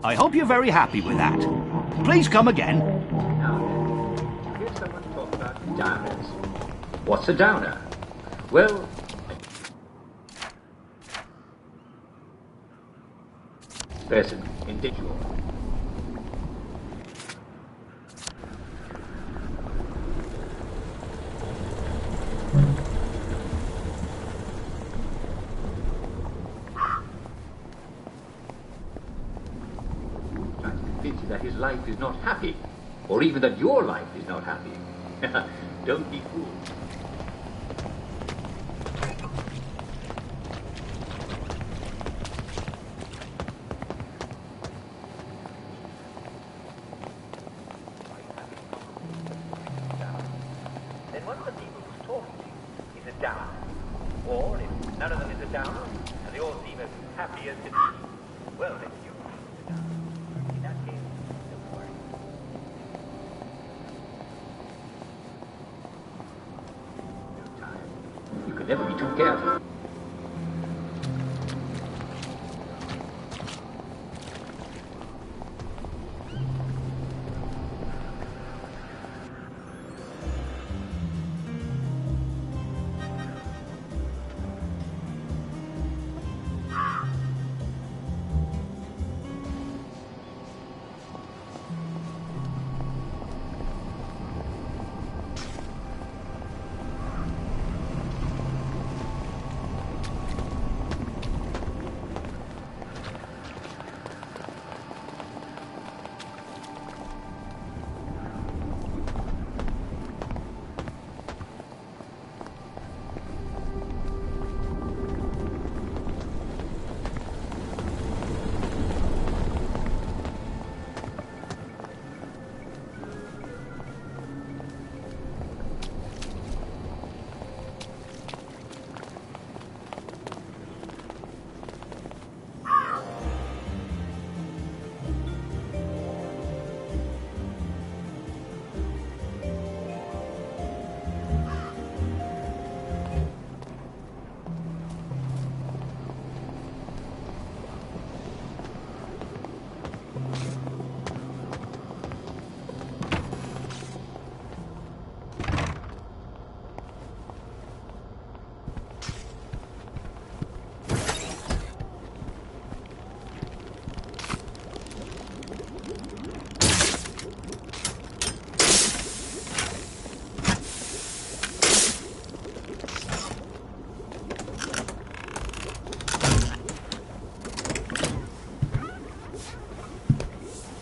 I hope you're very happy with that. Please come again. Now, you hear someone talk about downers. What's a downer? Well, person, individual. That his life is not happy, or even that your life is not happy. Don't be fooled. Then one of the people who's talking to you is a downer. Or if none of them is a downer, and they all seem as happy as can be, well, then you are a downer. In that case, don't worry. No time. You can never be too careful.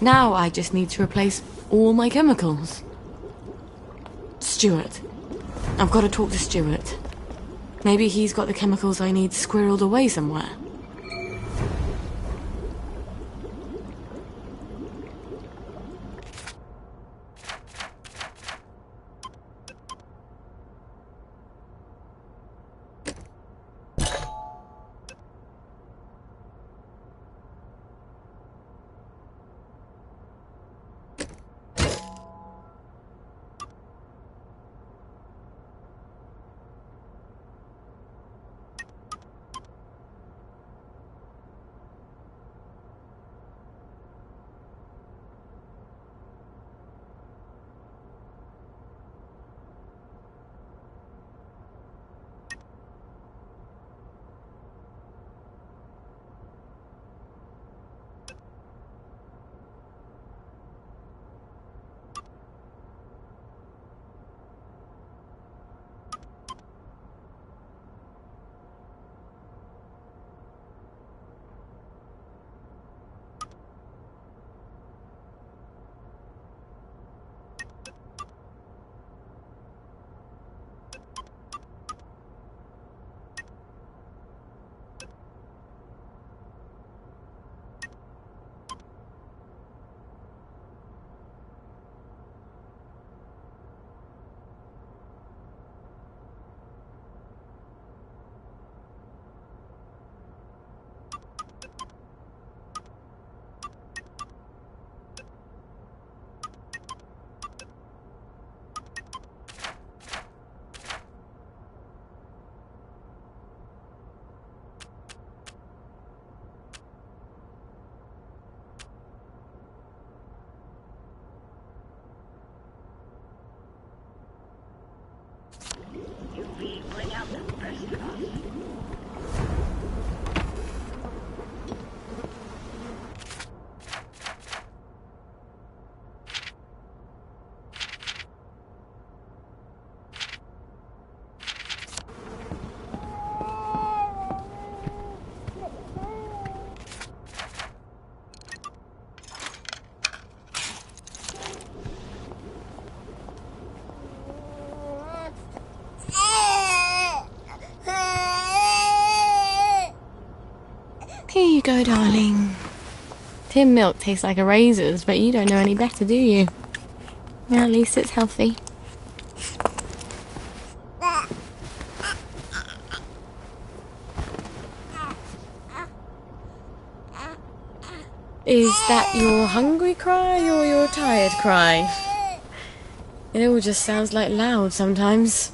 Now I just need to replace all my chemicals. Stuart. I've got to talk to Stuart. Maybe he's got the chemicals I need squirreled away somewhere. you go, darling. Tin milk tastes like a razor's, but you don't know any better, do you? Well, at least it's healthy. Is that your hungry cry or your tired cry? It all just sounds like loud sometimes.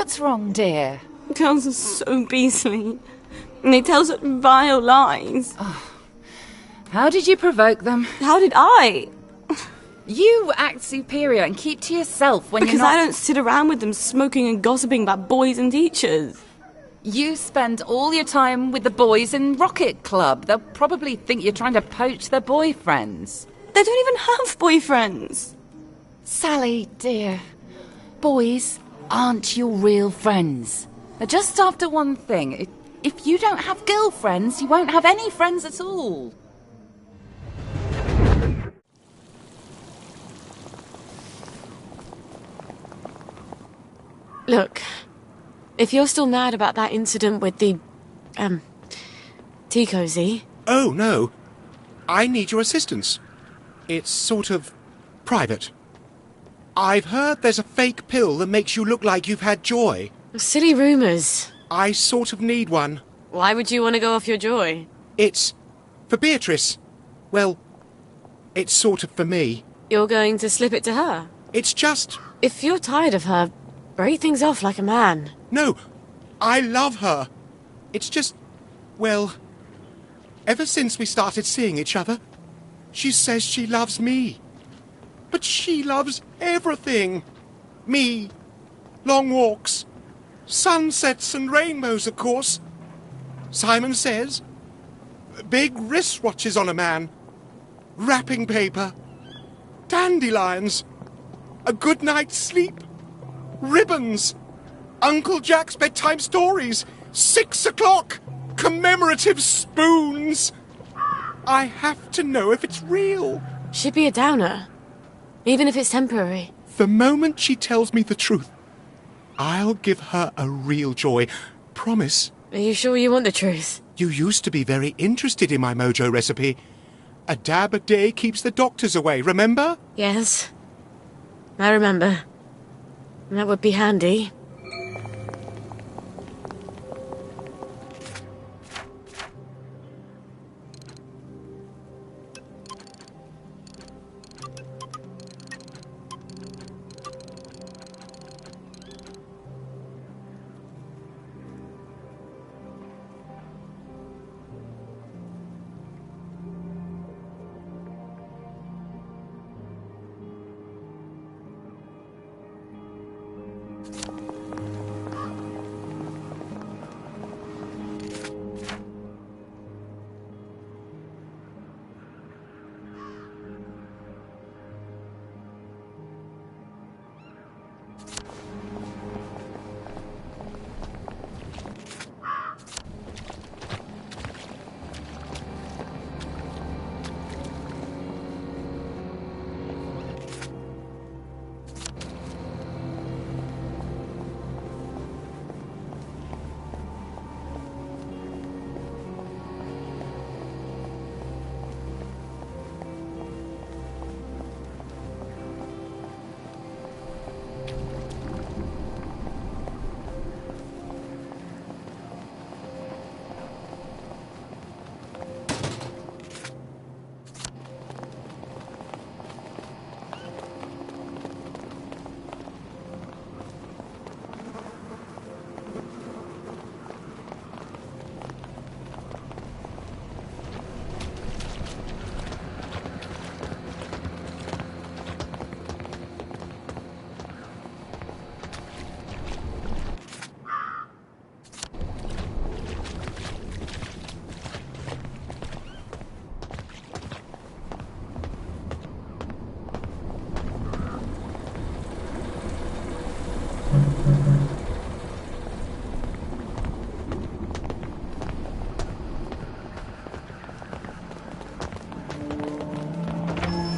What's wrong, dear? Girls are so beastly. And they tell such vile lies. How did you provoke them? How did I? You act superior and keep to yourself when Because you're not... I don't sit around with them smoking and gossiping about boys and teachers. You spend all your time with the boys in Rocket Club. They'll probably think you're trying to poach their boyfriends. They don't even have boyfriends. Sally, dear, boys aren't your real friends. They're just after one thing. If you don't have girlfriends, you won't have any friends at all. Look, if you're still mad about that incident with the, tea cozy... Oh, no. I need your assistance. It's sort of private. I've heard there's a fake pill that makes you look like you've had joy. Silly rumours. I sort of need one. Why would you want to go off your joy? It's for Beatrice. Well, it's sort of for me. You're going to slip it to her? It's just... If you're tired of her, break things off like a man. No, I love her. It's just... Well, ever since we started seeing each other, she says she loves me. But she loves everything. Me. Long walks. Sunsets and rainbows, of course. Simon says. Big wristwatches on a man. Wrapping paper. Dandelions. A good night's sleep. Ribbons. Uncle Jack's bedtime stories. 6 o'clock. Commemorative spoons. I have to know if it's real. She'd be a downer. Even if it's temporary. The moment she tells me the truth, I'll give her a real joy. Promise. Are you sure you want the truth? You used to be very interested in my mojo recipe. A dab a day keeps the doctors away, remember? Yes. I remember. That would be handy.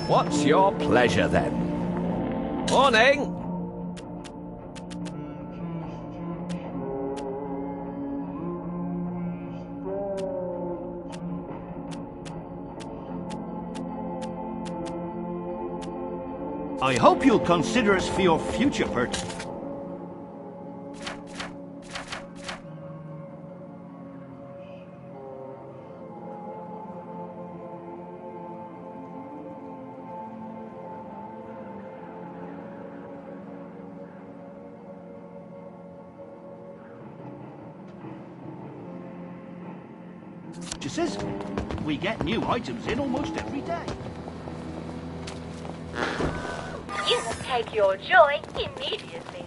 What's your pleasure, then? Morning! I hope you'll consider us for your future purchase. purchases. We get new items in almost every day. You will take your joy immediately.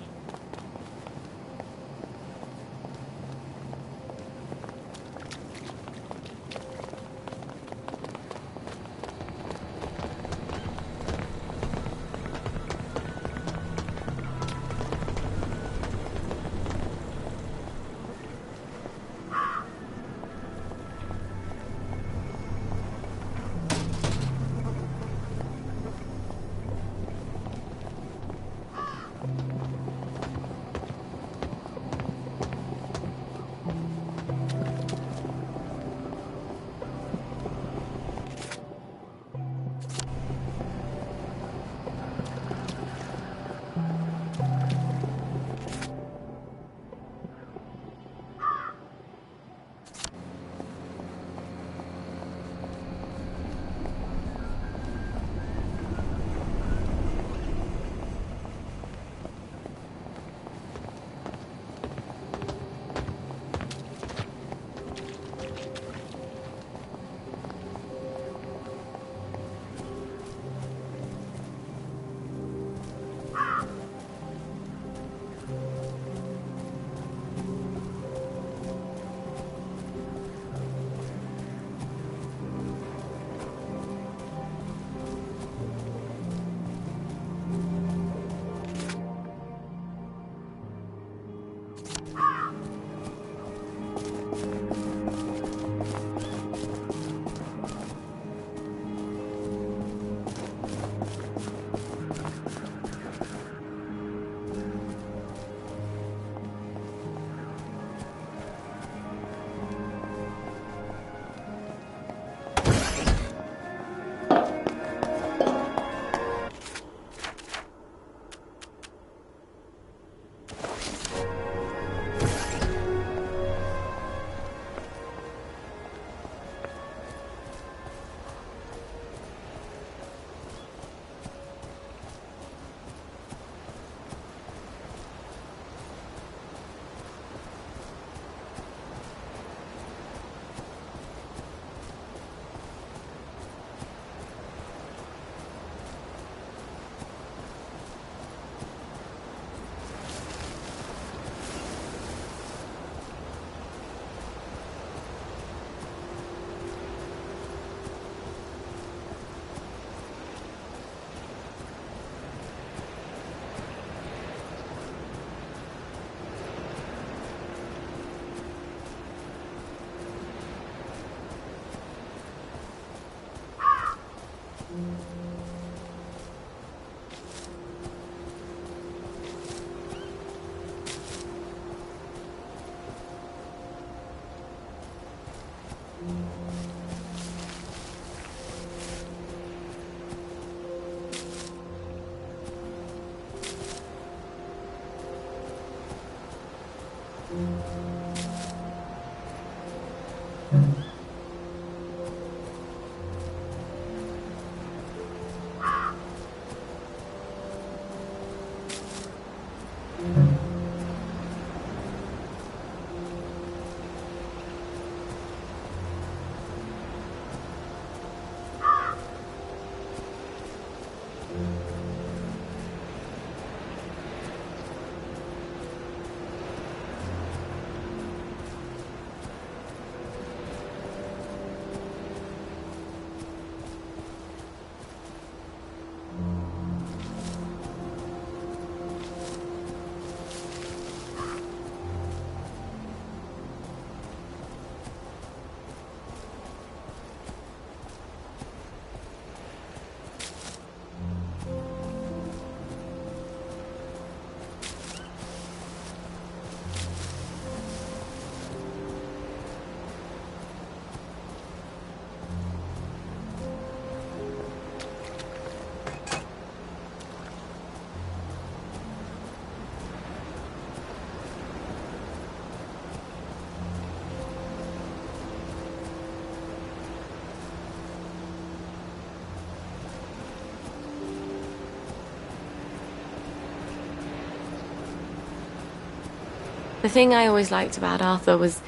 The thing I always liked about Arthur was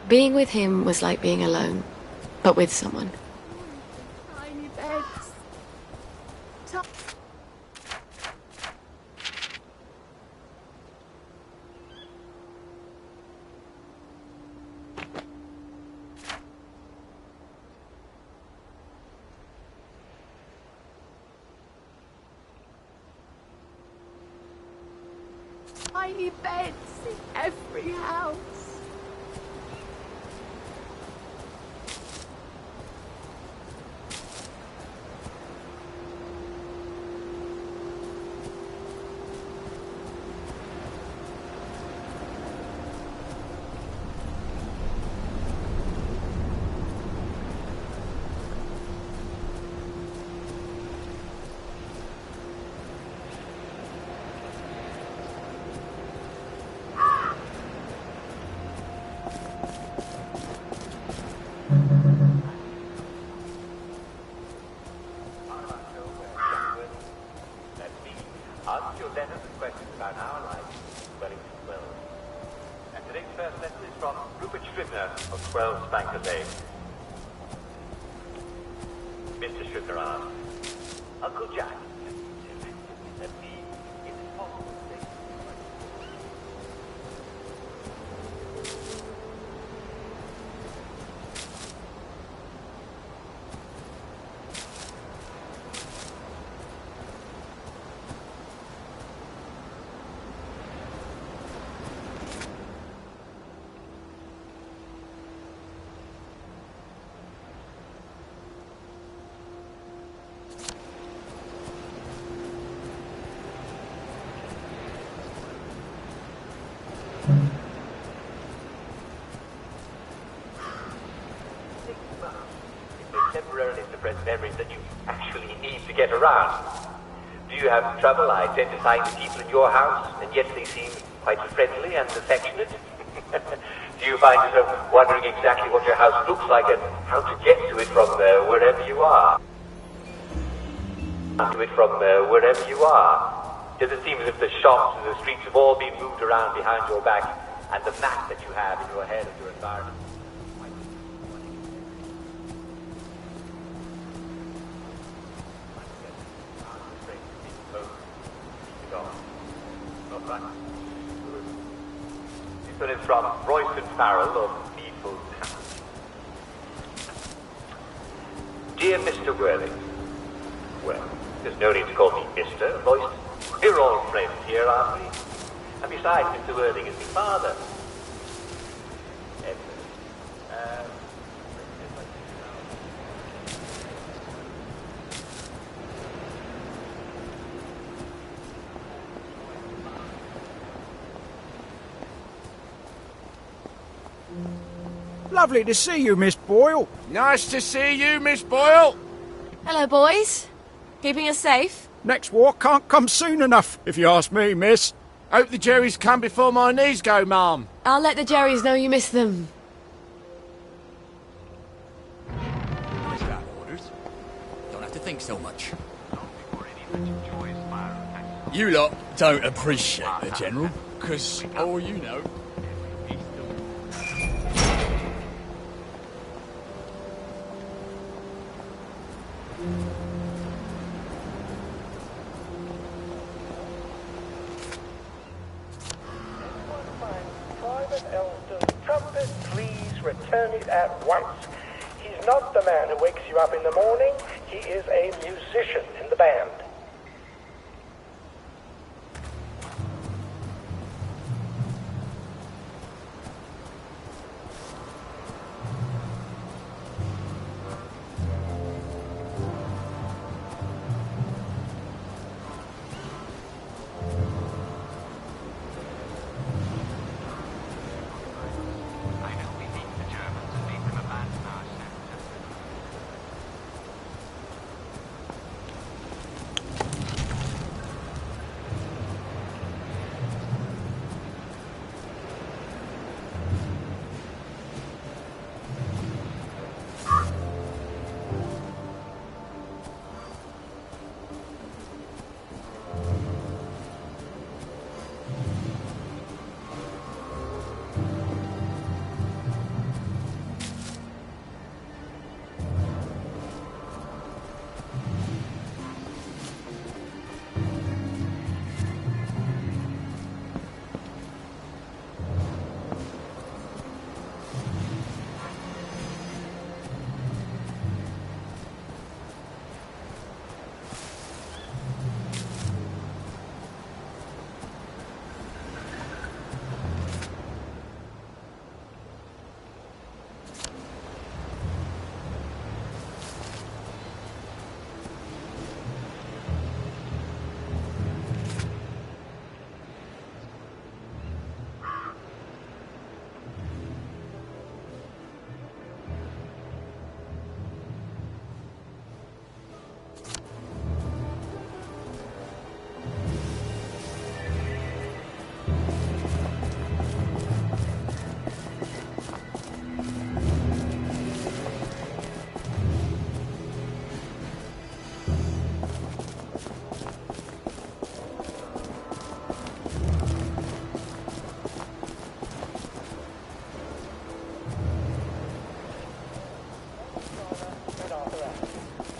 being with him was like being alone. but with someone. Tiny beds. Tiny beds in every house. Ask your letters and questions about our life, Wellington 12. And today's first letter is from Rupert Scribner of 12 Spanker Lane. Mr. Scribner asks, Uncle Jack, let me, is it possible to take temporarily suppress memories that you actually need to get around? Do you have trouble identifying the people in your house, and yet they seem quite friendly and affectionate? Do you find yourself wondering exactly what your house looks like and how to get to it from wherever you are? Does it seem as if the shops and the streets have all been moved around behind your back, and the map that you have in your head of your environment? This one is from Royston Farrell of Needful Town. Dear Mr. Worthing, well, there's no need to call me Mr. Royston. We're all friends here, aren't we? And besides, Mr. Worthing is my father. Lovely to see you, Miss Boyle. Nice to see you, Miss Boyle. Hello, boys. Keeping us safe? Next walk can't come soon enough, if you ask me, miss. Hope the Jerrys come before my knees go, ma'am. I'll let the Jerrys know you miss them. Nice about orders. Don't have to think so much. You lot don't appreciate the General, because all you know... Return it at once. He's not the man who wakes you up in the morning. He is a musician in the band.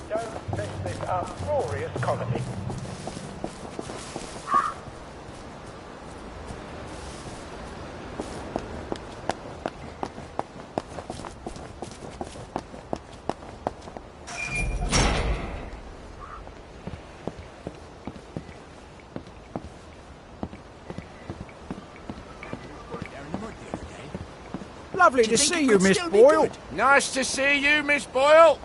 Don't miss this uproarious comedy. Lovely to see you, Miss Boyle. Nice to see you, Miss Boyle.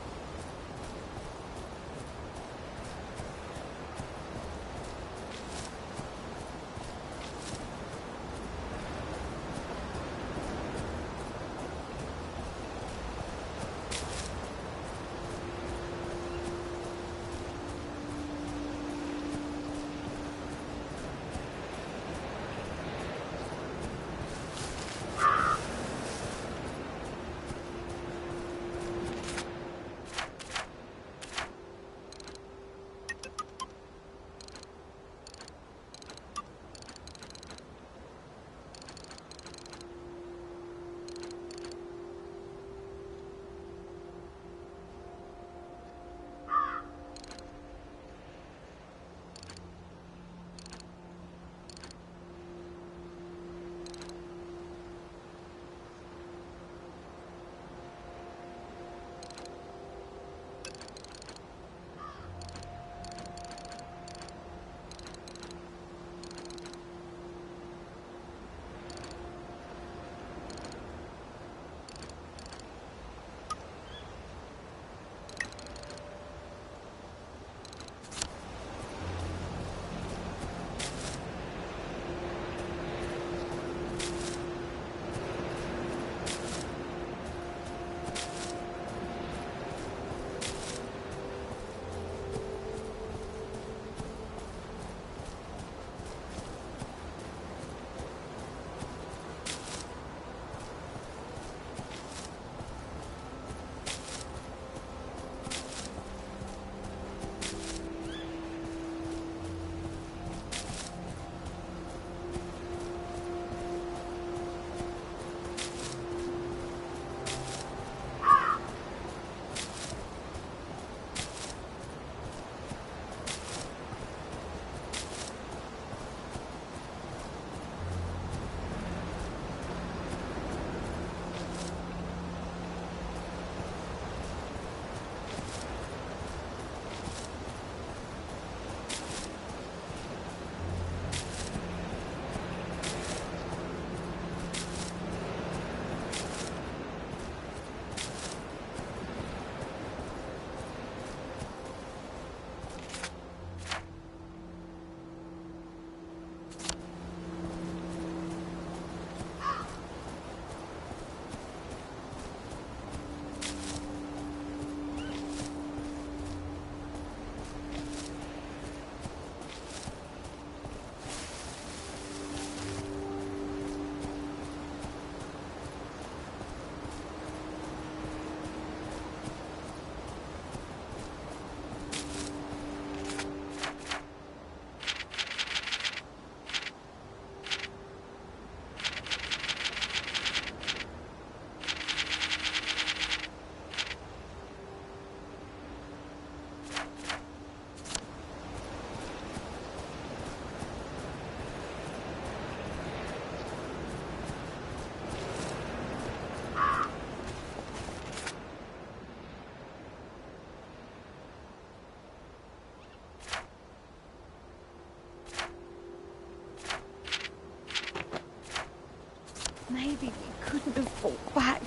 Maybe we couldn't have fought back.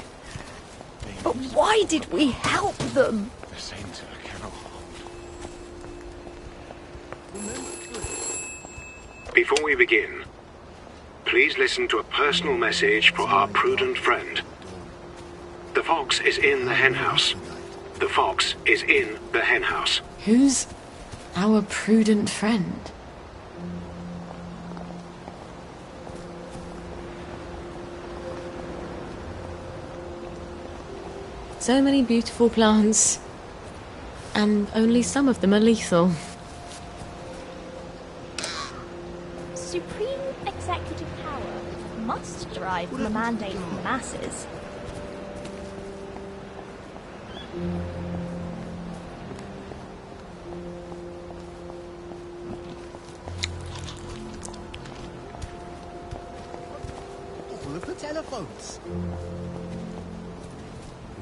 But why did we help them? The centre cannot hold. Before we begin, please listen to a personal message for our prudent friend. The fox is in the henhouse. The fox is in the henhouse. Who's our prudent friend? So many beautiful plants, and only some of them are lethal. Supreme executive power must derive from a mandate from the masses. All of the telephones.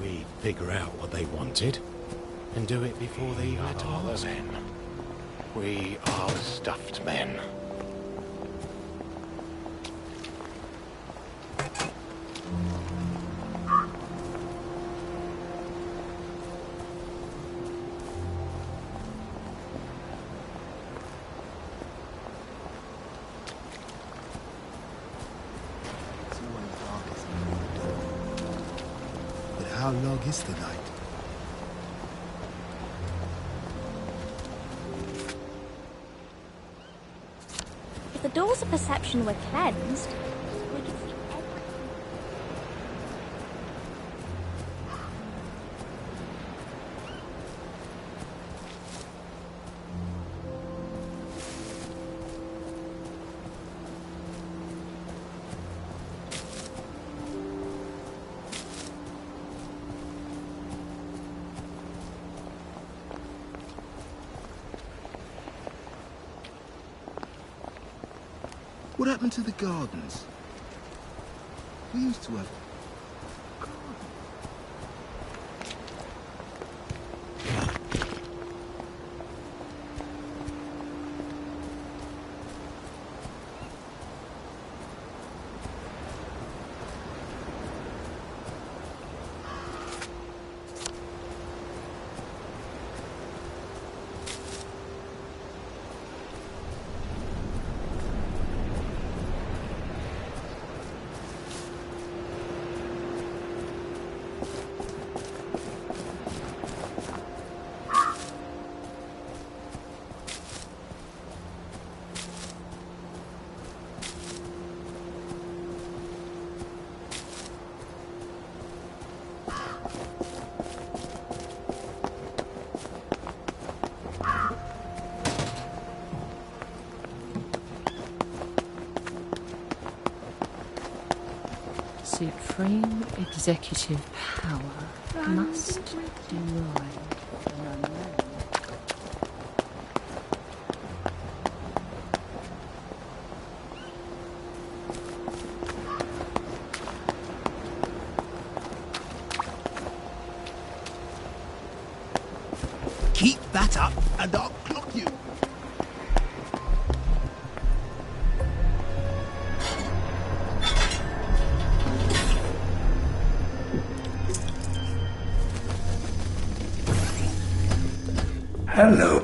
We'd figure out what they wanted and do it before they even had to ask. We are the stuffed men. But how long is the night? If the doors of perception were cleansed, we could see everything. What happened to the gardens? We used to have... Supreme executive power must derive from unknown. Keep that up and I'll clock you. Hello.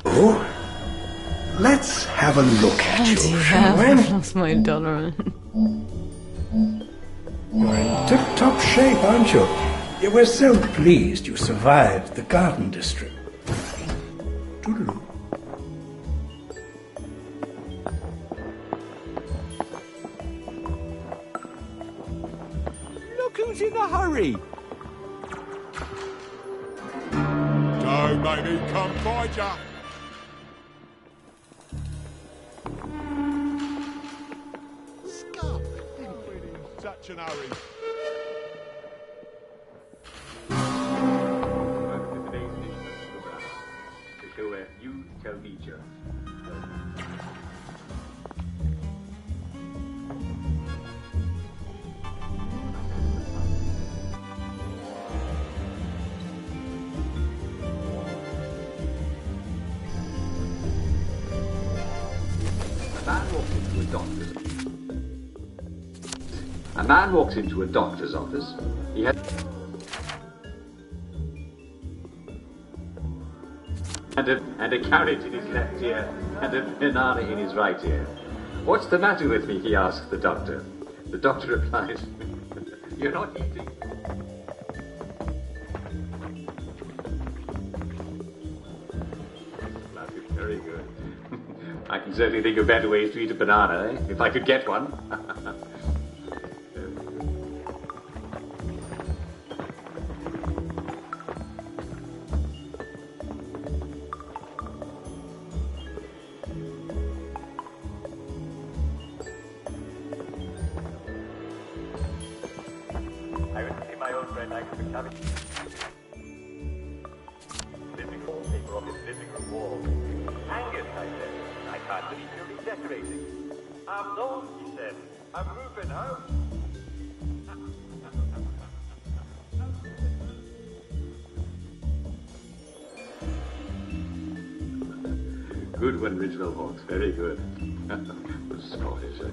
Oh, let's have a look at you, shall we? I've lost my dollar. You're in tip-top shape, aren't you? You were so pleased you survived the Garden District. Toodaloo. Look who's in a hurry. Don't make me come find ya. Scum. Been in such an hurry. To show a new feature. A man walks into a doctor's office. He has and a carrot in his left ear and a banana in his right ear. What's the matter with me? He asks the doctor. The doctor replies, "You're not eating." Very good. I can certainly think of better ways to eat a banana, eh? If I could get one. I went to see my old friend Angus McTavish. Living wallpaper on his living room wall. Angus, I said, I can't believe you're redecorating. I'm known, he said. I'm moving out. Good one, Ridgewell Hawks. Very good. Scottish, eh?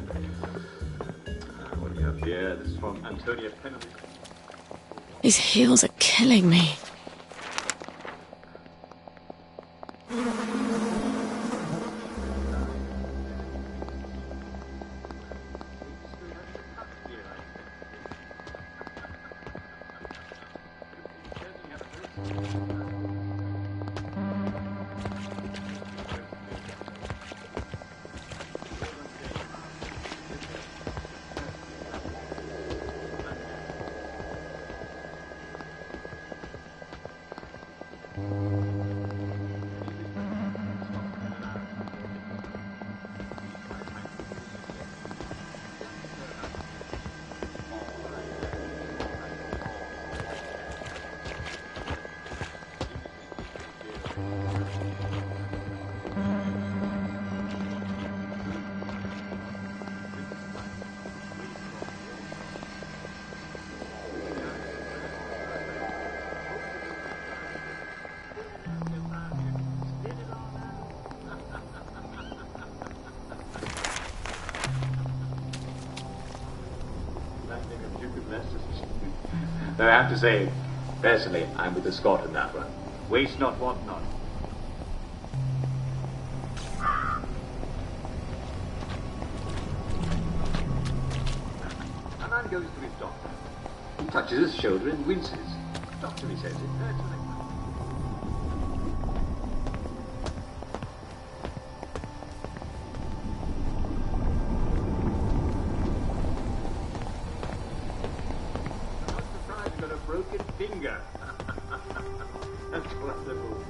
What do we have here? This is from Antonia Penham. These heels are killing me. Though I have to say, personally, I'm with the Scot in that one. Waste not, want not. A man goes to his doctor. He touches his shoulder and winces. Doctor, he says, it hurts when I... got a broken finger. That's wonderful.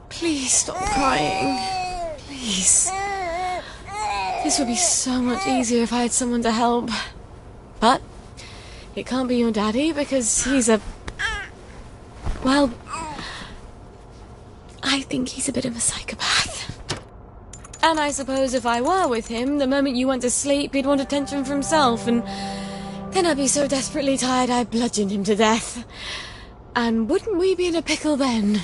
Please stop crying. Please. This would be so much easier if I had someone to help. But it can't be your daddy because he's a... Well, I think he's a bit of a psychopath. And I suppose if I were with him, the moment you went to sleep, he'd want attention for himself, and then I'd be so desperately tired I'd bludgeon him to death. And wouldn't we be in a pickle then?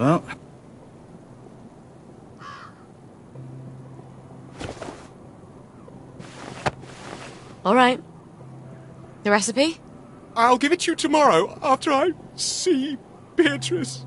Well... All right. The recipe? I'll give it to you tomorrow after I see Beatrice.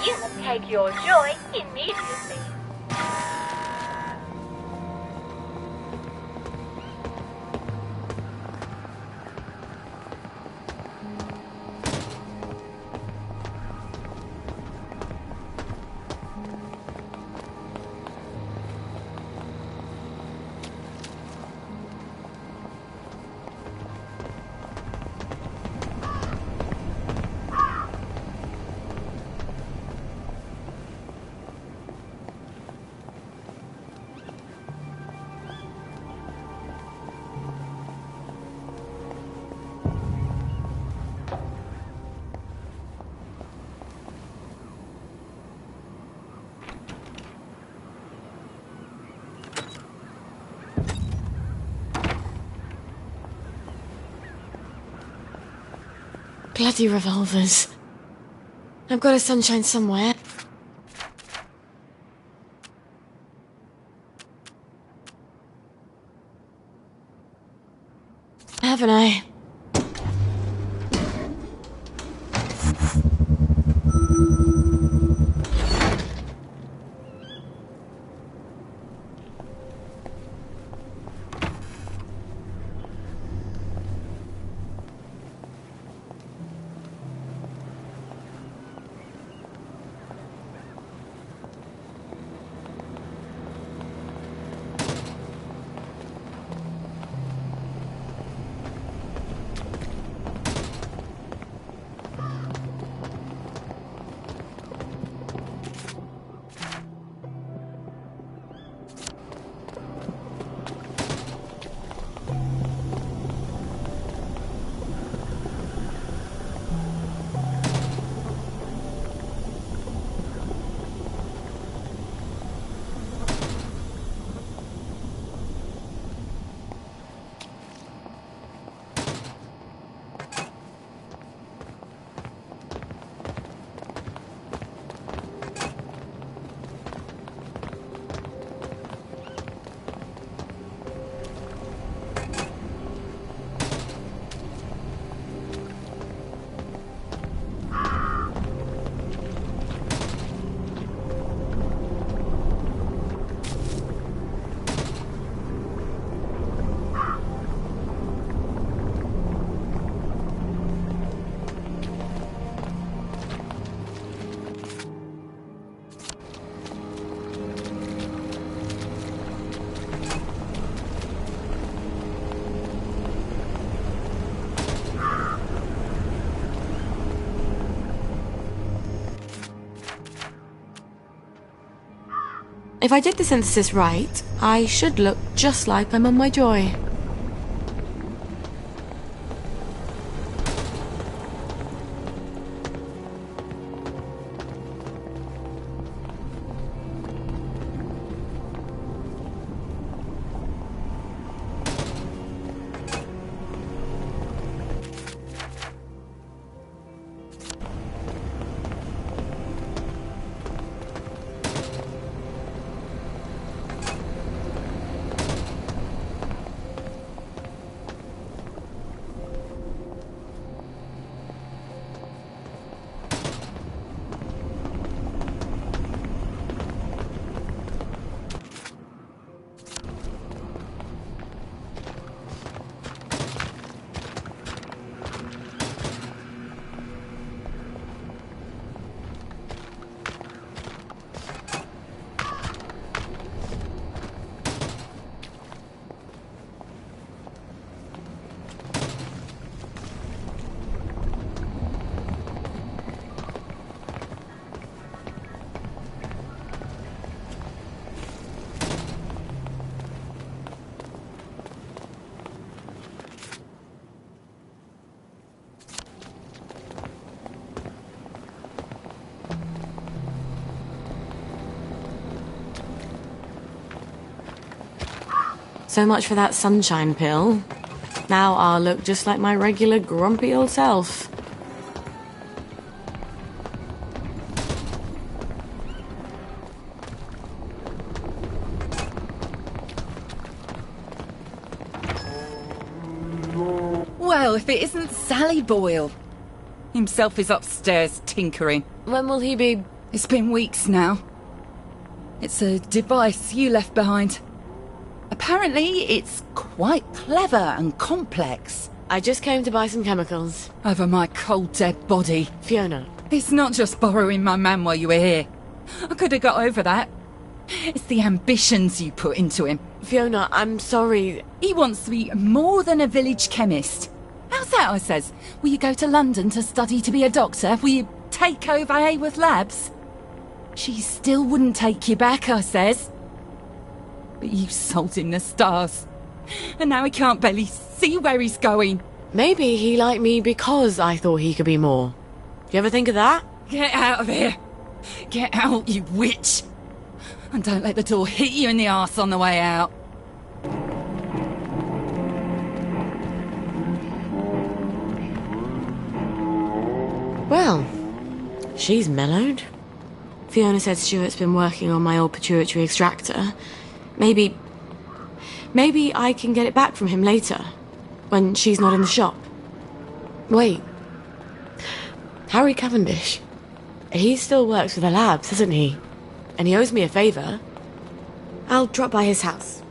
You must take your joy immediately. Bloody revolvers. I've got a sunshine somewhere. Haven't I? If I did the synthesis right, I should look just like I'm on my joy. So much for that sunshine pill. Now I'll look just like my regular grumpy old self. Well, if it isn't Sally Boyle. Himself is upstairs tinkering. When will he be? It's been weeks now. It's a device you left behind. Apparently, it's quite clever and complex. I just came to buy some chemicals. Over my cold, dead body. Fiona. It's not just borrowing my man while you were here. I could have got over that. It's the ambitions you put into him. Fiona, I'm sorry. He wants to be more than a village chemist. How's that, I says? Will you go to London to study to be a doctor? Will you take over Hayworth Labs? She still wouldn't take you back, I says. But you sold him the stars. And now he can't barely see where he's going. Maybe he liked me because I thought he could be more. You ever think of that? Get out of here. Get out, you witch. And don't let the door hit you in the arse on the way out. Well, she's mellowed. Fiona said Stuart's been working on my old pituitary extractor. Maybe I can get it back from him later, when she's not in the shop. Wait. Harry Cavendish. He still works for the labs, doesn't he? And he owes me a favour. I'll drop by his house.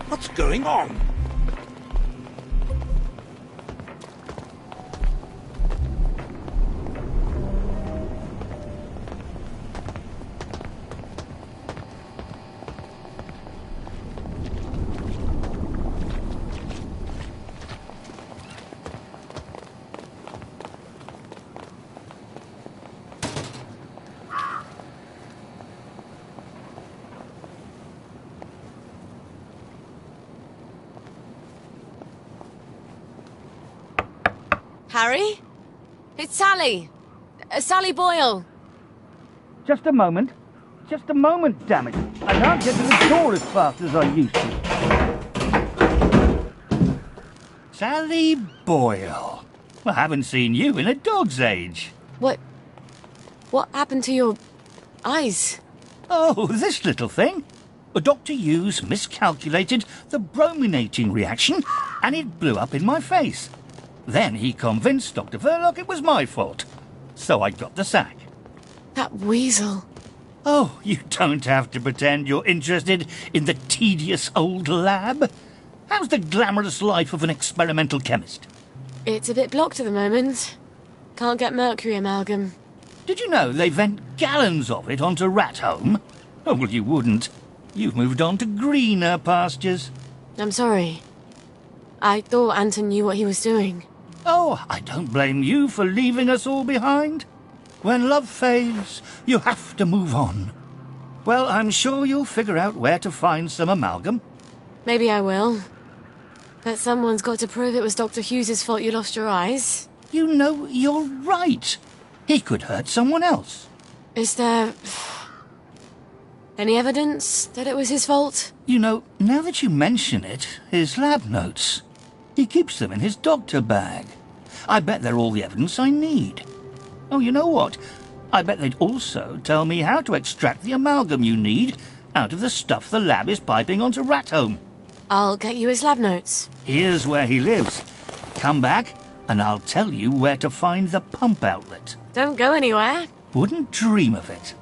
What's going on? Harry? It's Sally. Sally Boyle. Just a moment. Just a moment, damn it. I can't get to the door as fast as I used to. Sally Boyle. I haven't seen you in a dog's age. What happened to your eyes? Oh, this little thing. Dr. Hughes miscalculated the brominating reaction and it blew up in my face. Then he convinced Dr. Verloc it was my fault. So I got the sack. That weasel. Oh, you don't have to pretend you're interested in the tedious old lab. How's the glamorous life of an experimental chemist? It's a bit blocked at the moment. Can't get mercury amalgam. Did you know they vent gallons of it onto Rat Home? Oh, well, you wouldn't. You've moved on to greener pastures. I'm sorry. I thought Anton knew what he was doing. Oh, I don't blame you for leaving us all behind. When love fades, you have to move on. Well, I'm sure you'll figure out where to find some amalgam. Maybe I will. But someone's got to prove it was Dr. Hughes's fault you lost your eyes. You know, you're right. He could hurt someone else. Is there any evidence that it was his fault? You know, now that you mention it, his lab notes. He keeps them in his doctor bag. I bet they're all the evidence I need. Oh, you know what? I bet they'd also tell me how to extract the amalgam you need out of the stuff the lab is piping onto Rat Home. I'll get you his lab notes. Here's where he lives. Come back, and I'll tell you where to find the pump outlet. Don't go anywhere. Wouldn't dream of it.